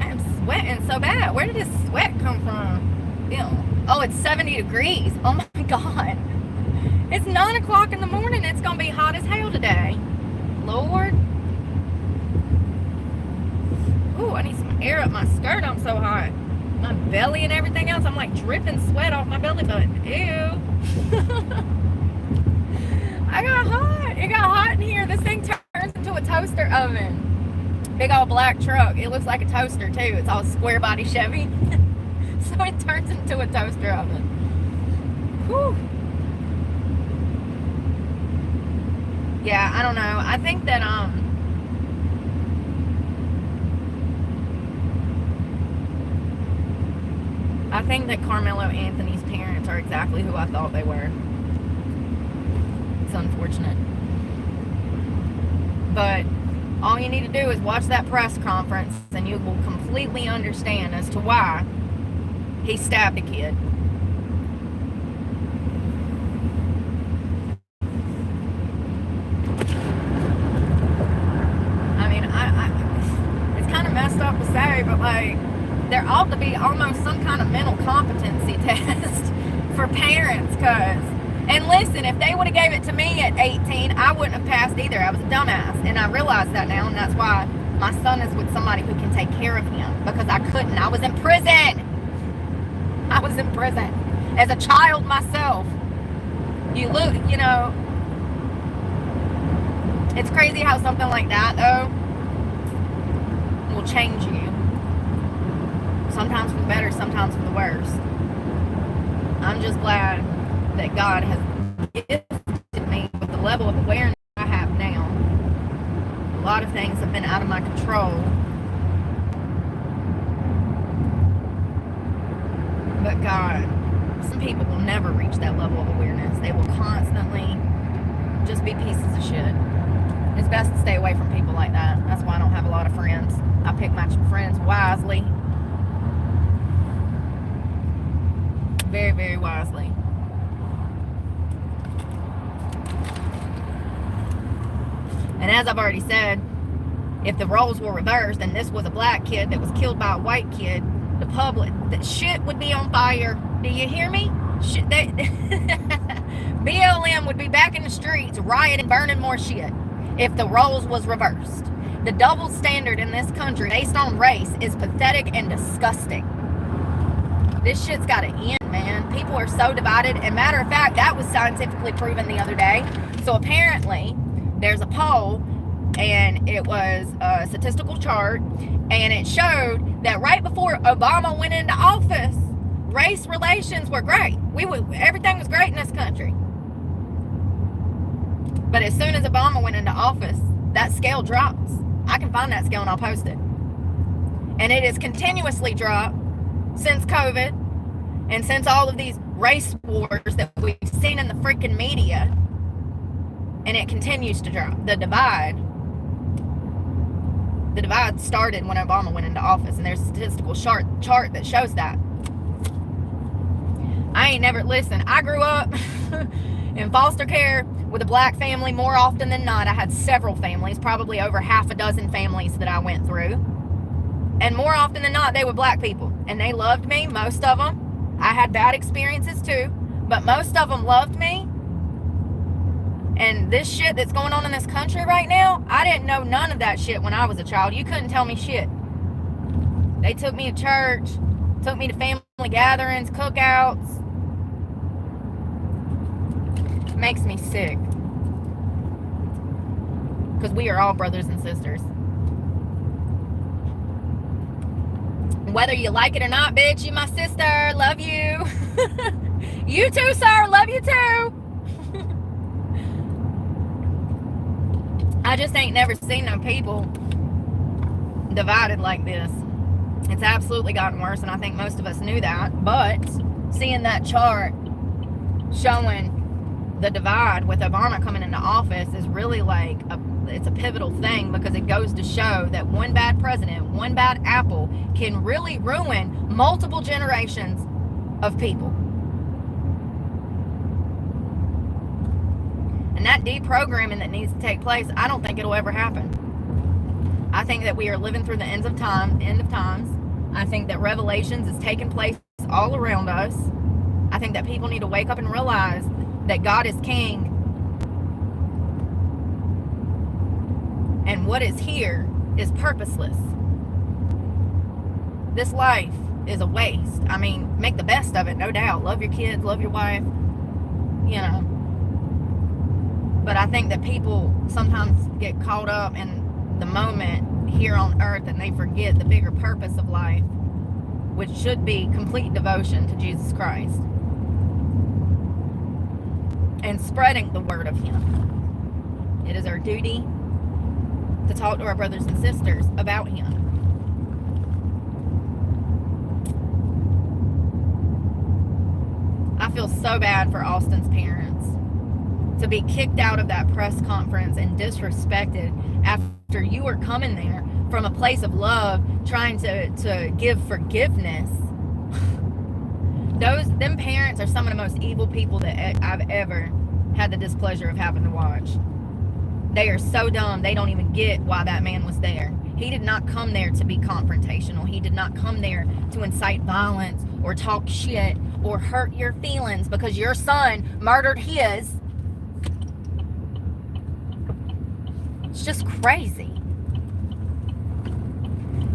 I'm sweating so bad. Where did this sweat come from? Ew. Oh, it's 70 degrees. Oh my God. It's 9 o'clock in the morning. It's going to be hot as hell today. Lord. Ooh, I need some air up my skirt. I'm so hot. My belly and everything else. I'm like dripping sweat off my belly button. Ew. toaster oven. Big old black truck. It looks like a toaster too. It's all square body Chevy. So it turns into a toaster oven. Whew. Yeah, I don't know. I think that Carmelo Anthony's parents are exactly who I thought they were. It's unfortunate. But all you need to do is watch that press conference and you will completely understand as to why he stabbed a kid. I mean, it's kind of messed up to say, but like, there ought to be almost some kind of mental competency test for parents, and listen, if they would have gave it to me at 18, I wouldn't have passed either. I was a dumbass, and I realize that now, and that's why my son is with somebody who can take care of him, because I couldn't. I was in prison. As a child myself. You look, it's crazy how something like that, though, will change you. Sometimes for the better, sometimes for the worse. I'm just glad that God has gifted me with the level of awareness I have now. A lot of things have been out of my control. But God, some people will never reach that level of awareness. They will constantly just be pieces of shit. It's best to stay away from people like that. That's why I don't have a lot of friends. I pick my friends wisely. Very, very wisely. And as I've already said, if the roles were reversed and this was a black kid that was killed by a white kid, the public, the shit would be on fire. Do you hear me? BLM would be back in the streets rioting, burning more shit if the roles was reversed. The double standard in this country based on race is pathetic and disgusting. This shit's got to end, man. People are so divided. And matter of fact, that was scientifically proven the other day. So apparently, there's a poll, and it was a statistical chart, and it showed that right before Obama went into office, race relations were great. Everything was great in this country. But as soon as Obama went into office, that scale drops. I can find that scale and I'll post it. And it has continuously dropped since COVID and since all of these race wars that we've seen in the freaking media. And it continues to drop. The divide started when Obama went into office, and there's a statistical chart that shows that. I grew up in foster care with a black family more often than not. I had several families, probably over half a dozen families that I went through. And more often than not, they were black people. And they loved me, most of them. I had bad experiences too, but most of them loved me. And this shit that's going on in this country right now, I didn't know none of that shit when I was a child. You couldn't tell me shit. They took me to church, took me to family gatherings, cookouts. It makes me sick. Because we are all brothers and sisters. Whether you like it or not, bitch, you my sister. Love you. You too, sir. Love you too. I just ain't never seen no people divided like this. It's absolutely gotten worse, and I think most of us knew that. But seeing that chart showing the divide with Obama coming into office is really like it's a pivotal thing, because it goes to show that one bad president, one bad apple can really ruin multiple generations of people. And that deprogramming that needs to take place, I don't think it'll ever happen. I think that we are living through the end of times. I think that revelations is taking place all around us. I think that people need to wake up and realize that God is king. And what is here is purposeless. This life is a waste. I mean, make the best of it, no doubt. Love your kids, love your wife, you know. But I think that people sometimes get caught up in the moment here on earth and they forget the bigger purpose of life, which should be complete devotion to Jesus Christ and spreading the word of Him. It is our duty to talk to our brothers and sisters about Him. I feel so bad for Austin's parents to be kicked out of that press conference and disrespected after you were coming there from a place of love, trying to give forgiveness. Them parents are some of the most evil people that I've ever had the displeasure of having to watch. They are so dumb, they don't even get why that man was there. He did not come there to be confrontational. He did not come there to incite violence or talk shit or hurt your feelings because your son murdered his. It's just crazy.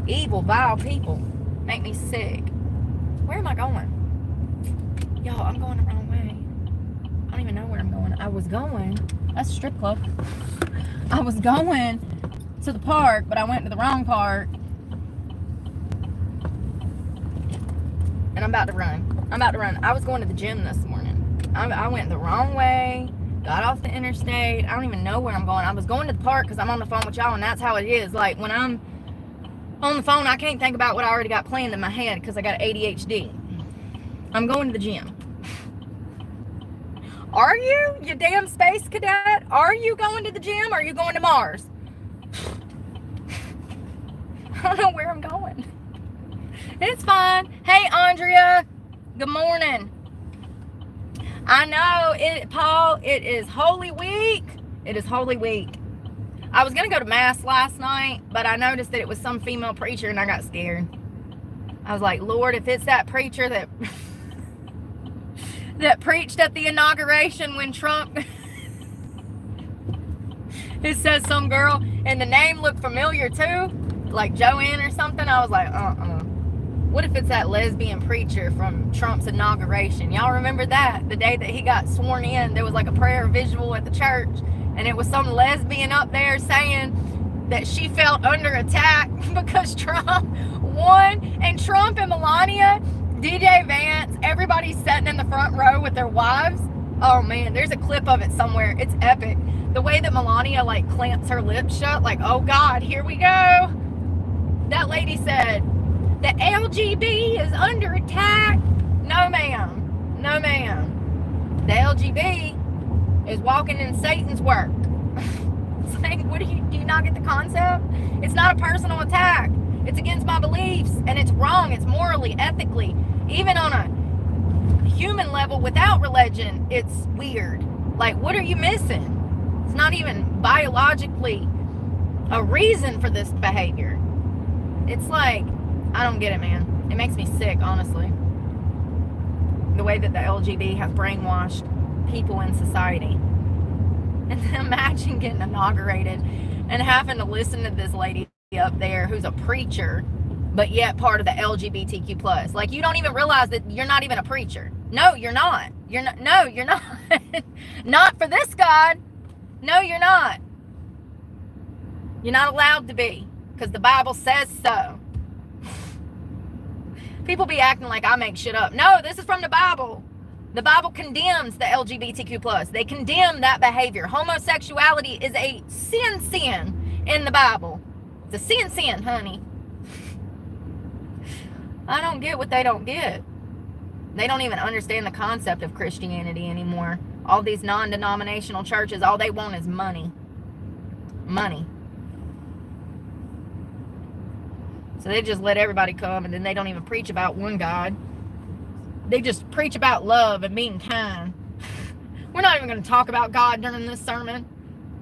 Evil, vile people make me sick. Where am I going? Y'all, I'm going the wrong way. I don't even know where I'm going. That's a strip club. I was going to the park, but I went to the wrong park. And I'm about to run. I was going to the gym this morning. I went the wrong way, got off the interstate. I don't even know where I'm going. I was going to the park because I'm on the phone with y'all, and that's how it is. Like, when I'm on the phone, I can't think about what I already got planned in my head because I got ADHD. I'm going to the gym. Are you, you damn space cadet? Are you going to the gym or are you going to Mars? I don't know where I'm going. It's fine. Hey, Andrea. Good morning. I know, Paul, it is Holy Week. It is Holy Week. I was going to go to Mass last night, but I noticed that it was some female preacher and I got scared. I was like, Lord, if it's that preacher that that preached at the inauguration when Trump, it says some girl, and the name looked familiar too, like Joanne or something. I was like, What if it's that lesbian preacher from Trump's inauguration? Y'all remember that? The day that he got sworn in, there was like a prayer visual at the church, and it was some lesbian up there saying that she felt under attack because Trump won, and Trump and Melania, DJ Vance, everybody's sitting in the front row with their wives. Oh man, there's a clip of it somewhere. It's epic. The way that Melania like clamps her lips shut, like, oh God, here we go. That lady said, the LGB is under attack. No ma'am. No ma'am. The LGB is walking in Satan's work. It's like, do you not get the concept? It's not a personal attack. It's against my beliefs, and it's wrong. It's morally, ethically, even on a human level without religion, it's weird. Like, what are you missing? It's not even biologically a reason for this behavior. It's like, I don't get it, man. It makes me sick, honestly. The way that the LGBT have brainwashed people in society. And then imagine getting inaugurated and having to listen to this lady up there who's a preacher, but yet part of the LGBTQ plus. Like, you don't even realize that you're not even a preacher. No, you're not. You're not. No, you're not. Not for this God. No, you're not. You're not allowed to be, because the Bible says so. People be acting like I make shit up. No, this is from the Bible. The Bible condemns the LGBTQ plus. They condemn that behavior. Homosexuality is a sin in the Bible. It's a sin, honey. I don't get what they don't get. They don't even understand the concept of Christianity anymore. All these non-denominational churches, all they want is money. Money. So they just let everybody come, and then they don't even preach about one God. They just preach about love and being kind. We're not even going to talk about God during this sermon.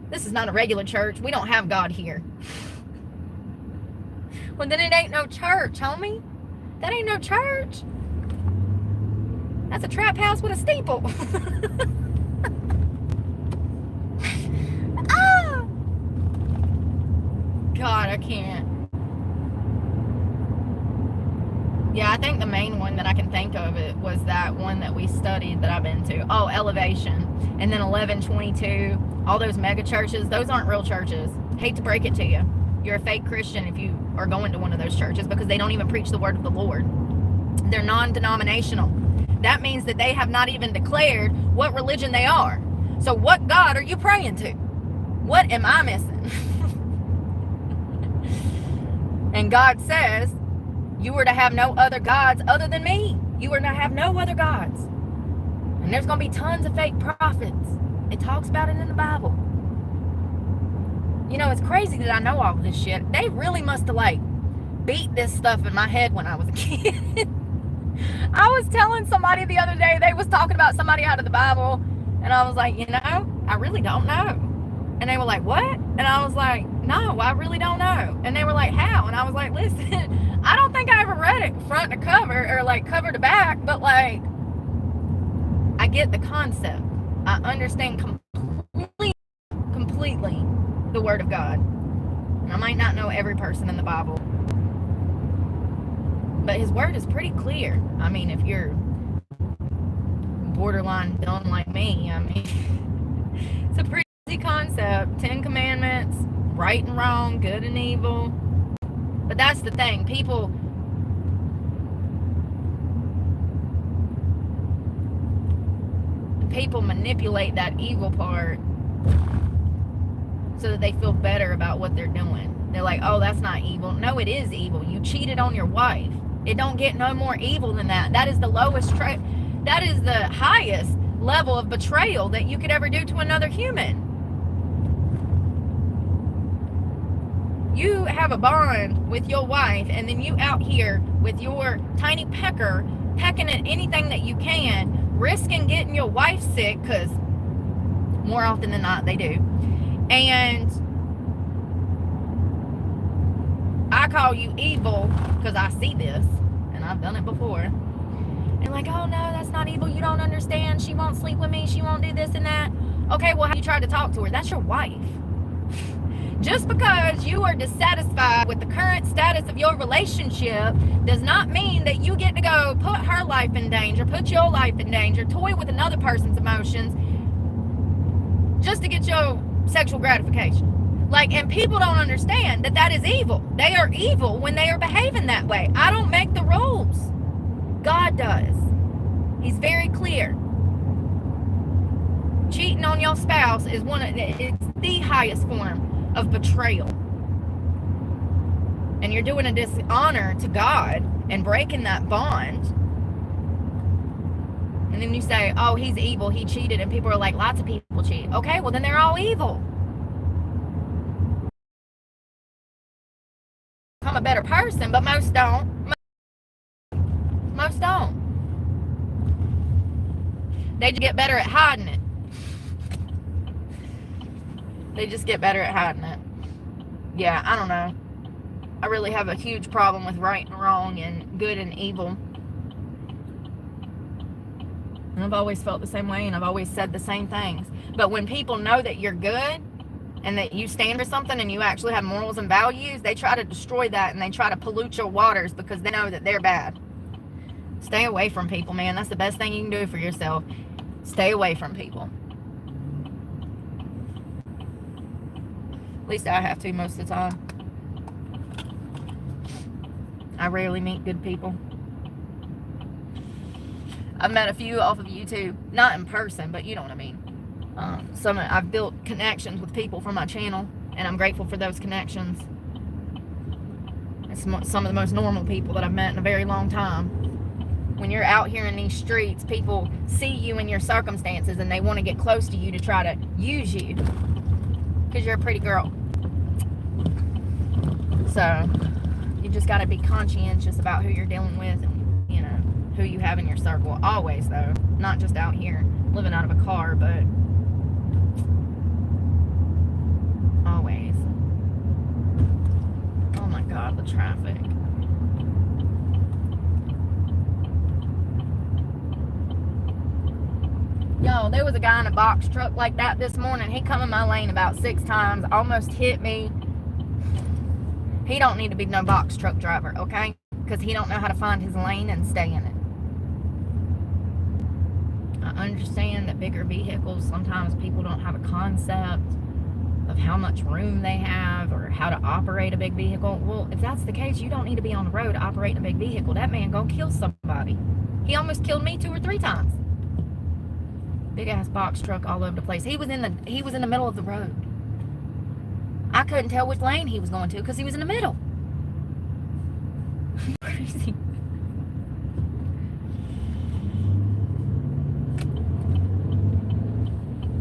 This is not a regular church. We don't have God here. Well, then it ain't no church, homie. That ain't no church. That's a trap house with a steeple. Ah! God, I can't. Yeah, I think the main one that I can think of it was that one that we studied that I've been to. Oh, Elevation. And then 1122. All those mega churches, those aren't real churches. Hate to break it to you. You're a fake Christian if you are going to one of those churches, because they don't even preach the word of the Lord. They're non-denominational. That means that they have not even declared what religion they are. So what God are you praying to? What am I missing? And God says, you are to have no other gods other than me. You are to have no other gods. And there's going to be tons of fake prophets. It talks about it in the Bible. You know, it's crazy that I know all of this shit. They really must have, like, beat this stuff in my head when I was a kid. I was telling somebody the other day, they was talking about somebody out of the Bible, and I was like, you know, I really don't know. And they were like, what? And I was like, no, I really don't know. And they were like, how? And I was like, listen, I don't think I ever read it front to cover, or like cover to back, but like, I get the concept. I understand completely the word of God. And I might not know every person in the Bible, but his word is pretty clear. I mean, if you're borderline dumb like me, I mean, it's a pretty easy concept. 10 commandments, right and wrong, good and evil. But that's the thing. People manipulate that evil part so that they feel better about what they're doing. They're like, oh, that's not evil. No, it is evil. You cheated on your wife. It don't get no more evil than that. That is the lowest that is the highest level of betrayal that you could ever do to another human. You have a bond with your wife, and then you out here with your tiny pecker pecking at anything that you can, risking getting your wife sick, because more often than not they do. And I call you evil because I see this, and I've done it before. And like, oh no, that's not evil. You don't understand. She won't sleep with me. She won't do this and that. Okay, well, how you tried to talk to her? That's your wife. Just because you are dissatisfied with the current status of your relationship does not mean that you get to go put her life in danger, put your life in danger, toy with another person's emotions just to get your sexual gratification. Like, and people don't understand that that is evil. They are evil when they are behaving that way. I don't make the rules. God does. He's very clear. Cheating on your spouse is it's the highest form of betrayal. And you're doing a dishonor to God and breaking that bond. And then you say, oh, he's evil, he cheated, and people are like, lots of people cheat. Okay, well then they're all evil. I'm a better person, but most don't. Most don't. They just get better at hiding it. They just get better at hiding it. Yeah, I don't know. I really have a huge problem with right and wrong and good and evil. And I've always felt the same way, and I've always said the same things. But when people know that you're good and that you stand for something and you actually have morals and values, they try to destroy that, and they try to pollute your waters because they know that they're bad. Stay away from people, man. That's the best thing you can do for yourself. Stay away from people. At least I have to most of the time. I rarely meet good people. I've met a few off of YouTube. Not in person, but you know what I mean. I've built connections with people from my channel, and I'm grateful for those connections. It's some of the most normal people that I've met in a very long time. When you're out here in these streets, people see you in your circumstances, and they want to get close to you to try to use you because you're a pretty girl. So you just got to be conscientious about who you're dealing with, and you know who you have in your circle. Always, though, not just out here living out of a car, but always. Oh my God, the traffic. Yo, there was a guy in a box truck like that this morning. He come in my lane about 6 times, almost hit me. He don't need to be no box truck driver, okay? Because he don't know how to find his lane and stay in it. I understand that bigger vehicles, sometimes people don't have a concept of how much room they have or how to operate a big vehicle. Well, if that's the case, you don't need to be on the road operating a big vehicle. That man gonna kill somebody. He almost killed me 2 or 3 times. Big ass box truck all over the place. He was in the middle of the road. I couldn't tell which lane he was going to because he was in the middle. Crazy.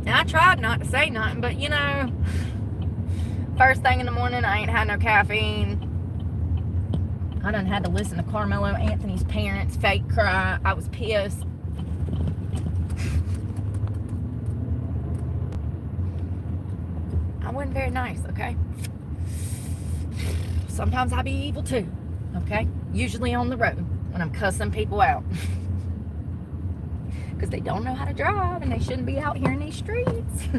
And I tried not to say nothing, but you know, first thing in the morning, I ain't had no caffeine. I done had to listen to Carmelo Anthony's parents fake cry. I was pissed. I wasn't very nice, okay? Sometimes I be evil too, okay? Usually on the road when I'm cussing people out. Because they don't know how to drive and they shouldn't be out here in these streets.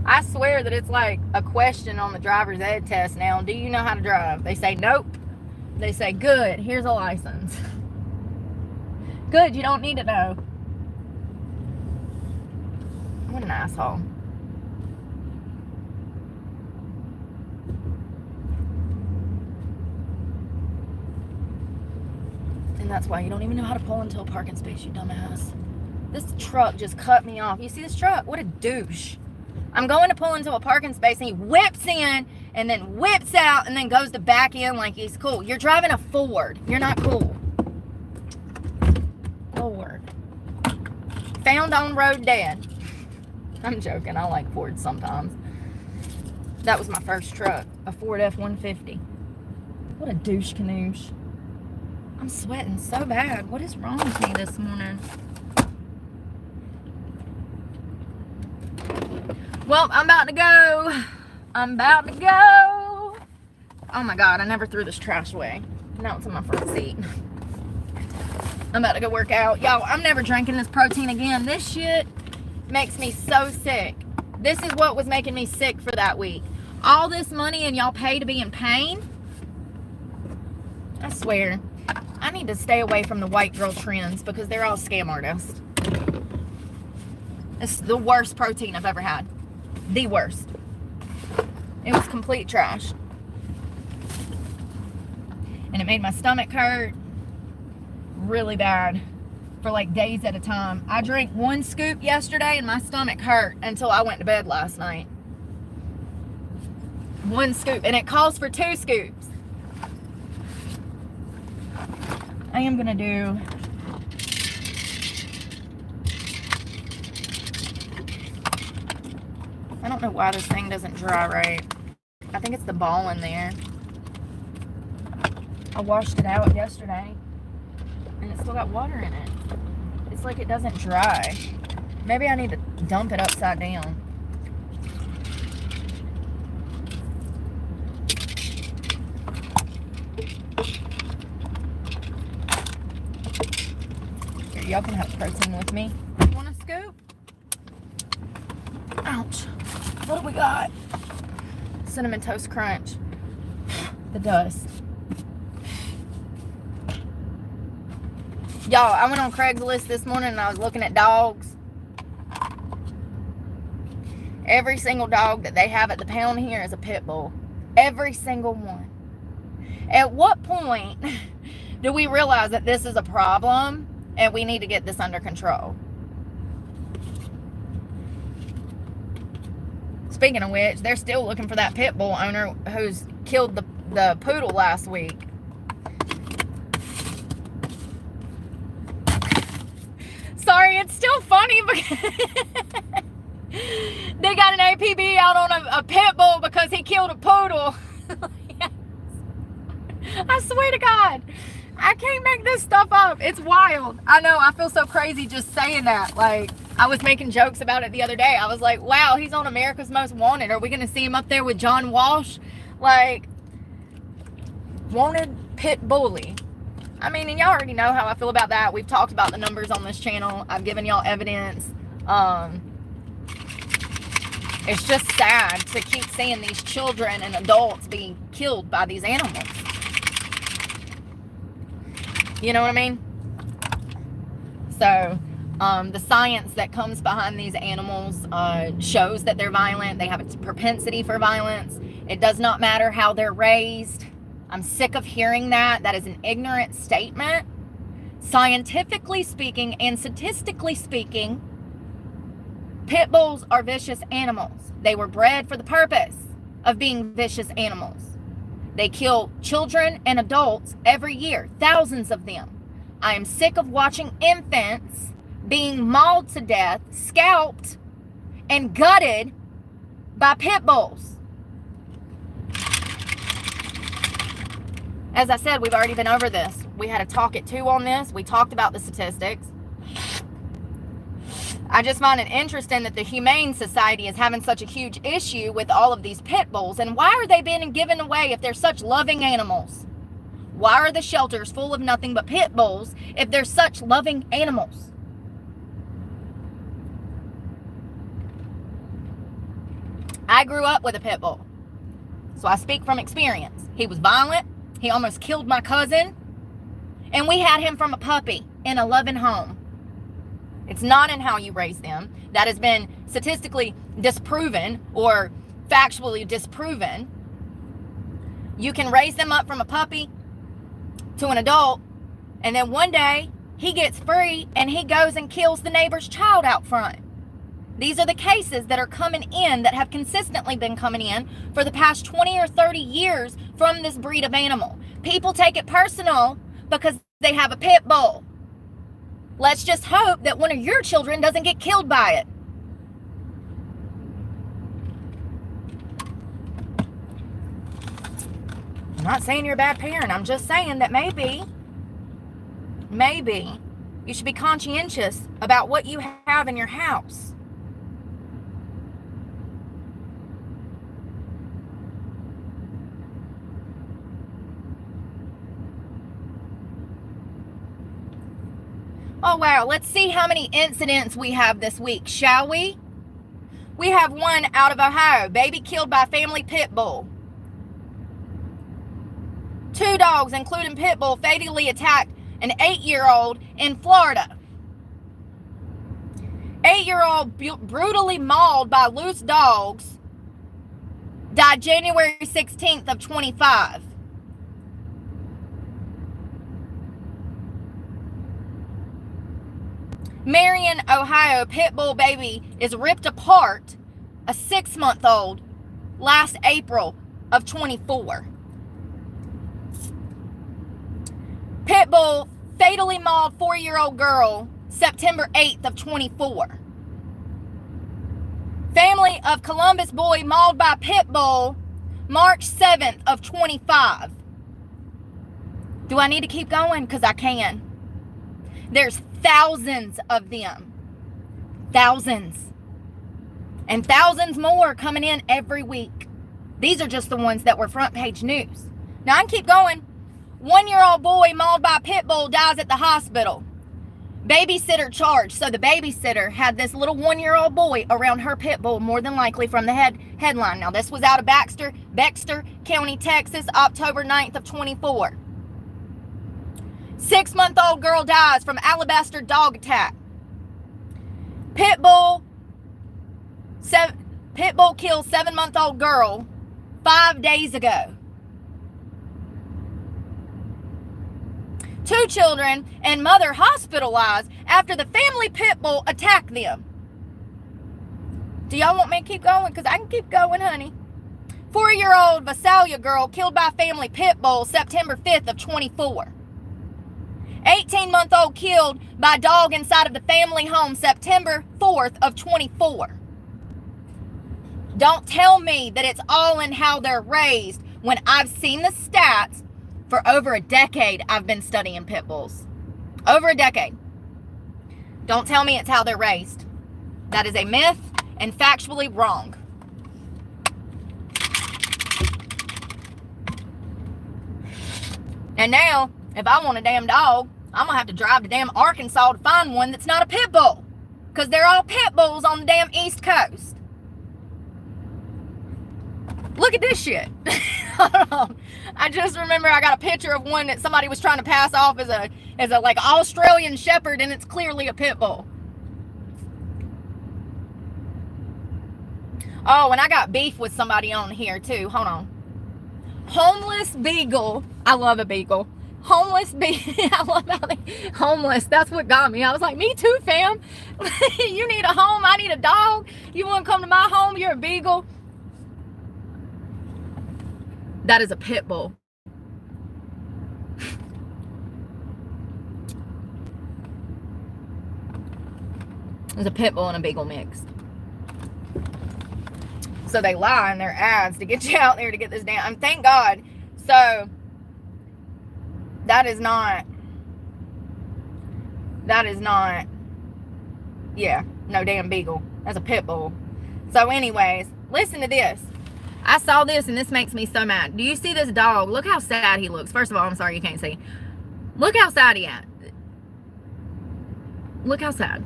I swear that it's like a question on the driver's ed test now. Do you know how to drive? They say nope. They say good, here's a license. Good, you don't need to know. What an asshole. And that's why you don't even know how to pull into a parking space, you dumbass. This truck just cut me off. You see this truck? What a douche. I'm going to pull into a parking space and he whips in and then whips out and then goes to back in like he's cool. You're driving a Ford. You're not cool. Ford. Found on road dead. I'm joking. I like Fords sometimes. That was my first truck. A Ford F-150. What a douche canoosh. I'm sweating so bad. What is wrong with me this morning? Well, I'm about to go. I'm about to go. Oh my God, I never threw this trash away. Now it's in my front seat. I'm about to go work out. Y'all, I'm never drinking this protein again. This shit makes me so sick. This is what was making me sick for that week. All this money and y'all pay to be in pain? I swear. I need to stay away from the white girl trends because they're all scam artists. It's the worst protein I've ever had. The worst. It was complete trash. And it made my stomach hurt really bad for like days at a time. I drank 1 scoop yesterday and my stomach hurt until I went to bed last night. 1 scoop. And it calls for 2 scoops. I am going to do I don't know why this thing doesn't dry right. I think it's the ball in there. I washed it out yesterday and it's still got water in it. It's like it doesn't dry. Maybe I need to dump it upside down. Here, y'all can have protein with me. Want a scoop? Ouch. What do we got? Cinnamon Toast Crunch. The dust. Y'all, I went on Craigslist this morning and I was looking at dogs. Every single dog that they have at the pound here is a Pitbull. Every single one. At what point do we realize that this is a problem and we need to get this under control? Speaking of which, they're still looking for that Pitbull owner who's killed the poodle last week. Sorry, it's still funny because they got an APB out on a Pitbull because he killed a poodle. Yes. I swear to God, I can't make this stuff up. It's wild. I know, I feel so crazy just saying that. Like, I was making jokes about it the other day. I was like, wow, he's on America's Most Wanted. Are we going to see him up there with John Walsh? Like, wanted pit bully. I mean, and y'all already know how I feel about that. We've talked about the numbers on this channel. I've given y'all evidence. It's just sad to keep seeing these children and adults being killed by these animals. You know what I mean? So, The science that comes behind these animals shows that they're violent. They have a propensity for violence. It does not matter how they're raised. I'm sick of hearing that. That is an ignorant statement. Scientifically speaking and statistically speaking, pit bulls are vicious animals. They were bred for the purpose of being vicious animals. They kill children and adults every year, thousands of them. I am sick of watching infants being mauled to death, scalped, and gutted by pit bulls. As I said, we've already been over this. We had a talk at 2 on this. We talked about the statistics. I just find it interesting that the Humane Society is having such a huge issue with all of these pit bulls. And why are they being given away if they're such loving animals? Why are the shelters full of nothing but pit bulls if they're such loving animals? I grew up with a pit bull, so I speak from experience. He was violent. He almost killed my cousin, and we had him from a puppy in a loving home. It's not in how you raise them. That has been statistically disproven or factually disproven. You can raise them up from a puppy to an adult, and then one day he gets free and he goes and kills the neighbor's child out front. These are the cases that are coming in, that have consistently been coming in for the past 20 or 30 years from this breed of animal. People take it personal because they have a pit bull. Let's just hope that one of your children doesn't get killed by it. I'm not saying you're a bad parent. I'm just saying that maybe you should be conscientious about what you have in your house. Oh, wow. Let's see how many incidents we have this week, shall we? We have one out of Ohio. Baby killed by family pit bull. 2 dogs, including pit bull, fatally attacked an 8-year-old in Florida. 8-year-old brutally mauled by loose dogs. Died January 16th of 25. Marion, Ohio, pit bull baby is ripped apart, a 6-month-old, last April of 24. Pit bull fatally mauled 4-year-old girl, September 8th of 24. Family of Columbus boy mauled by pit bull, March 7th of 25. Do I need to keep going? Because I can. There's thousands of them. Thousands. And thousands more coming in every week. These are just the ones that were front page news. Now I can keep going. 1-year-old boy mauled by pit bull dies at the hospital. Babysitter charged. So the babysitter had this little 1-year-old boy around her pit bull, more than likely from the headline. Now this was out of Bexar County, Texas, October 9th of 24. 6-month-old girl dies from alabaster dog attack. Pit bull kills 7-month-old girl 5 days ago. 2 children and mother hospitalized after the family pit bull attacked them. Do y'all want me to keep going? Because I can keep going, honey. 4-year-old Visalia girl killed by family pit bull September 5th of 24. 18-month-old killed by dog inside of the family home September 4th of 24. Don't tell me that it's all in how they're raised when I've seen the stats. For over a decade, I've been studying pit bulls. Over a decade. Don't tell me it's how they're raised. That is a myth and factually wrong. And now, if I want a damn dog, I'm going to have to drive to damn Arkansas to find one that's not a pit bull. Because they're all pit bulls on the damn East Coast. Look at this shit. I just remember I got a picture of one that somebody was trying to pass off as a like Australian Shepherd, and it's clearly a pit bull. Oh, and I got beef with somebody on here too. Hold on. Homeless beagle. I love a beagle. Homeless beagle. I love how they homeless. That's what got me. I was like, me too, fam. You need a home. I need a dog. You want to come to my home? You're a beagle. That is a pit bull. There's a pit bull and a beagle mixed. So they lie in their ads to get you out there to get this damn. Thank God. So that is not. Yeah, no damn beagle. That's a pit bull. So, anyways, listen to this. I saw this and this makes me so mad. Do you see this dog? Look how sad he looks. First of all, I'm sorry you can't see. Look how sad he at. Look how sad.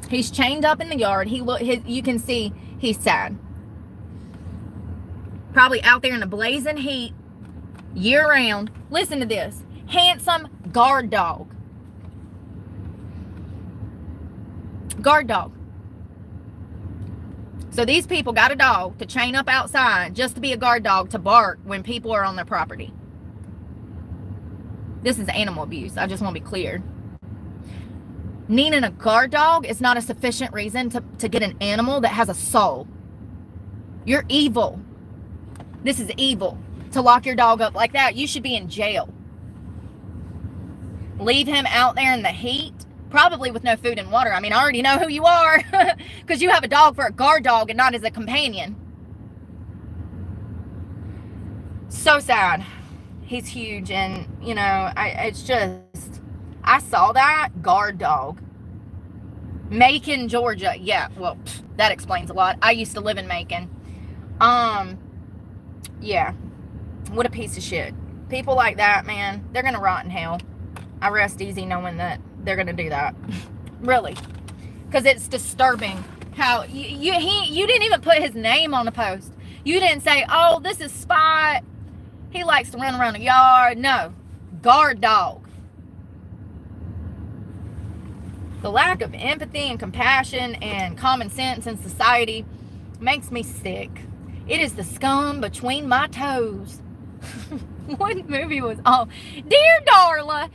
He's chained up in the yard. You can see he's sad. Probably out there in the blazing heat, year round. Listen to this. Handsome guard dog. Guard dog. So these people got a dog to chain up outside just to be a guard dog to bark when people are on their property. This is animal abuse. I just want to be clear. Needing a guard dog is not a sufficient reason to get an animal that has a soul. You're evil. This is evil. To lock your dog up like that, you should be in jail. Leave him out there in the heat, probably with no food and water. I mean, I already know who you are because you have a dog for a guard dog and not as a companion. So sad. He's huge, and you know, I saw that guard dog. Macon, Georgia. Yeah, well, that explains a lot. I used to live in Macon. Yeah, what a piece of shit. People like that, man, they're gonna rot in hell. I rest easy knowing that they're gonna do that. Really, because it's disturbing how you didn't even put his name on the post. You didn't say, oh, this is Spot, he likes to run around the yard. No, guard dog. The lack of empathy and compassion and common sense in society makes me sick. It is the scum between my toes. What movie was? Oh, dear Darla,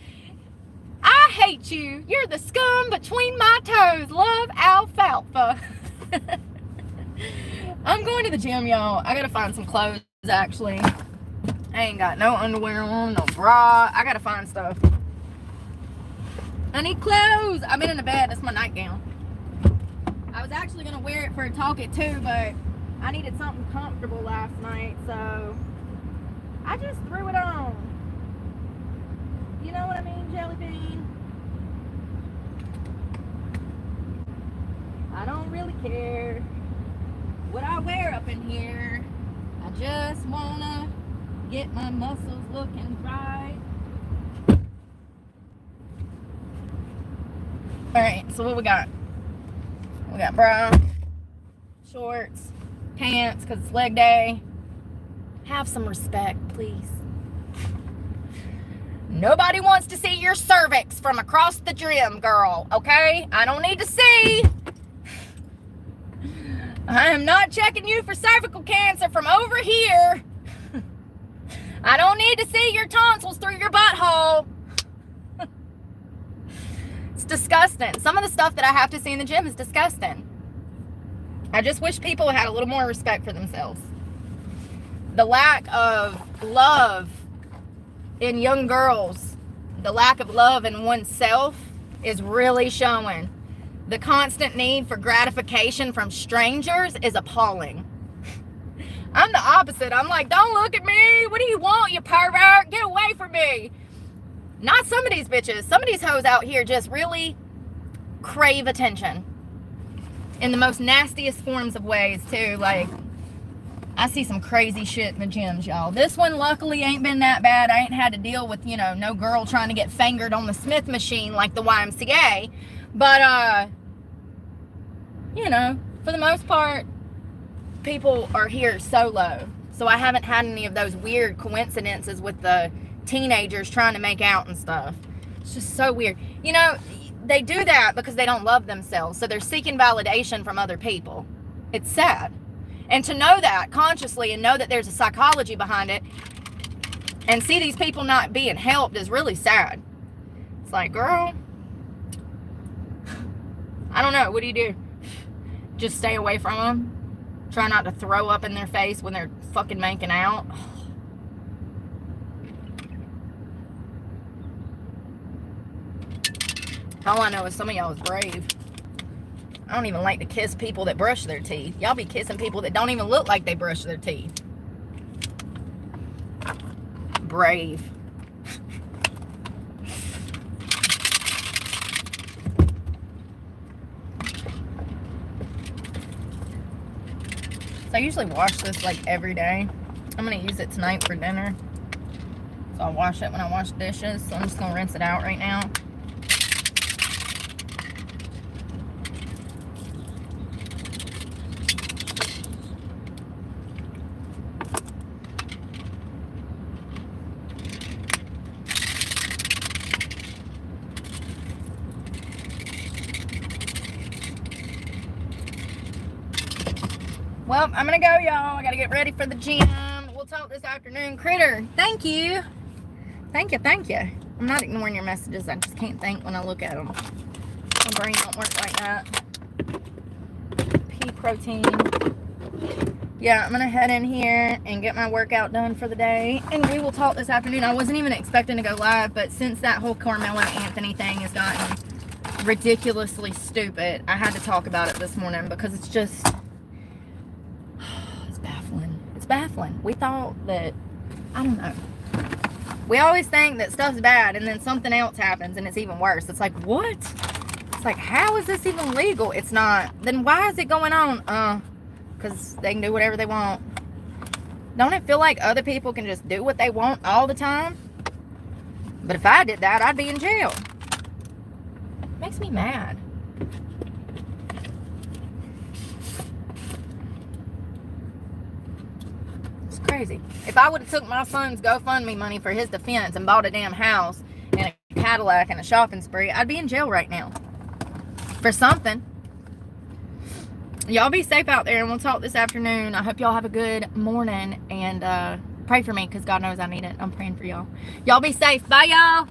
I hate you. You're the scum between my toes. Love, alfalfa. I'm going to the gym, y'all. I gotta find some clothes, actually. I ain't got no underwear on, no bra. I gotta find stuff. I need clothes. I've been in the bed. That's my nightgown. I was actually gonna wear it for a talk at 2, but I needed something comfortable last night, so I just threw it on. You know what I mean, Jelly Bean? I don't really care what I wear up in here. I just wanna get my muscles looking right. Alright, so what we got? We got bra, shorts, pants, because it's leg day. Have some respect, please. Nobody wants to see your cervix from across the gym, girl, okay? I don't need to see. I am not checking you for cervical cancer from over here. I don't need to see your tonsils through your butthole. It's disgusting. Some of the stuff that I have to see in the gym is disgusting. I just wish people had a little more respect for themselves. The lack of love in young girls, the lack of love in oneself is really showing. The constant need for gratification from strangers is appalling. I'm the opposite. I'm like, don't look at me. What do you want, you pervert? Get away from me. Not some of these bitches. Some of these hoes out here just really crave attention in the most nastiest forms of ways too. Like, I see some crazy shit in the gyms, y'all. This one luckily ain't been that bad. I ain't had to deal with, you know, no girl trying to get fingered on the Smith machine like the YMCA. But, you know, for the most part, people are here solo. So I haven't had any of those weird coincidences with the teenagers trying to make out and stuff. It's just so weird. You know, they do that because they don't love themselves. So they're seeking validation from other people. It's sad. And to know that consciously and know that there's a psychology behind it and see these people not being helped is really sad. It's like, girl, I don't know. What do you do? Just stay away from them? Try not to throw up in their face when they're fucking making out? All I know is some of y'all is brave. I don't even like to kiss people that brush their teeth. Y'all be kissing people that don't even look like they brush their teeth. Brave. So I usually wash this like every day. I'm going to use it tonight for dinner. So I'll wash it when I wash dishes. So I'm just going to rinse it out right now. Well, I'm gonna go, y'all. I gotta get ready for the gym. We'll talk this afternoon. Critter, thank you. Thank you, thank you. I'm not ignoring your messages. I just can't think when I look at them. My brain don't work like that. Pea protein. Yeah, I'm gonna head in here and get my workout done for the day. And we will talk this afternoon. I wasn't even expecting to go live, but since that whole Carmelo Anthony thing has gotten ridiculously stupid, I had to talk about it this morning because it's just... It's baffling. We thought that, I don't know. We always think that stuff's bad and then something else happens and it's even worse. It's like, what? It's like, how is this even legal? It's not. Then why is it going on? Because they can do whatever they want. Don't it feel like other people can just do what they want all the time? But if I did that, I'd be in jail. It makes me mad. Crazy. If I would have took my son's GoFundMe money for his defense and bought a damn house and a Cadillac and a shopping spree, I'd be in jail right now for something. Y'all be safe out there, and we'll talk this afternoon. I hope y'all have a good morning, and pray for me because God knows I need it. I'm praying for y'all. Y'all be safe. Bye, y'all.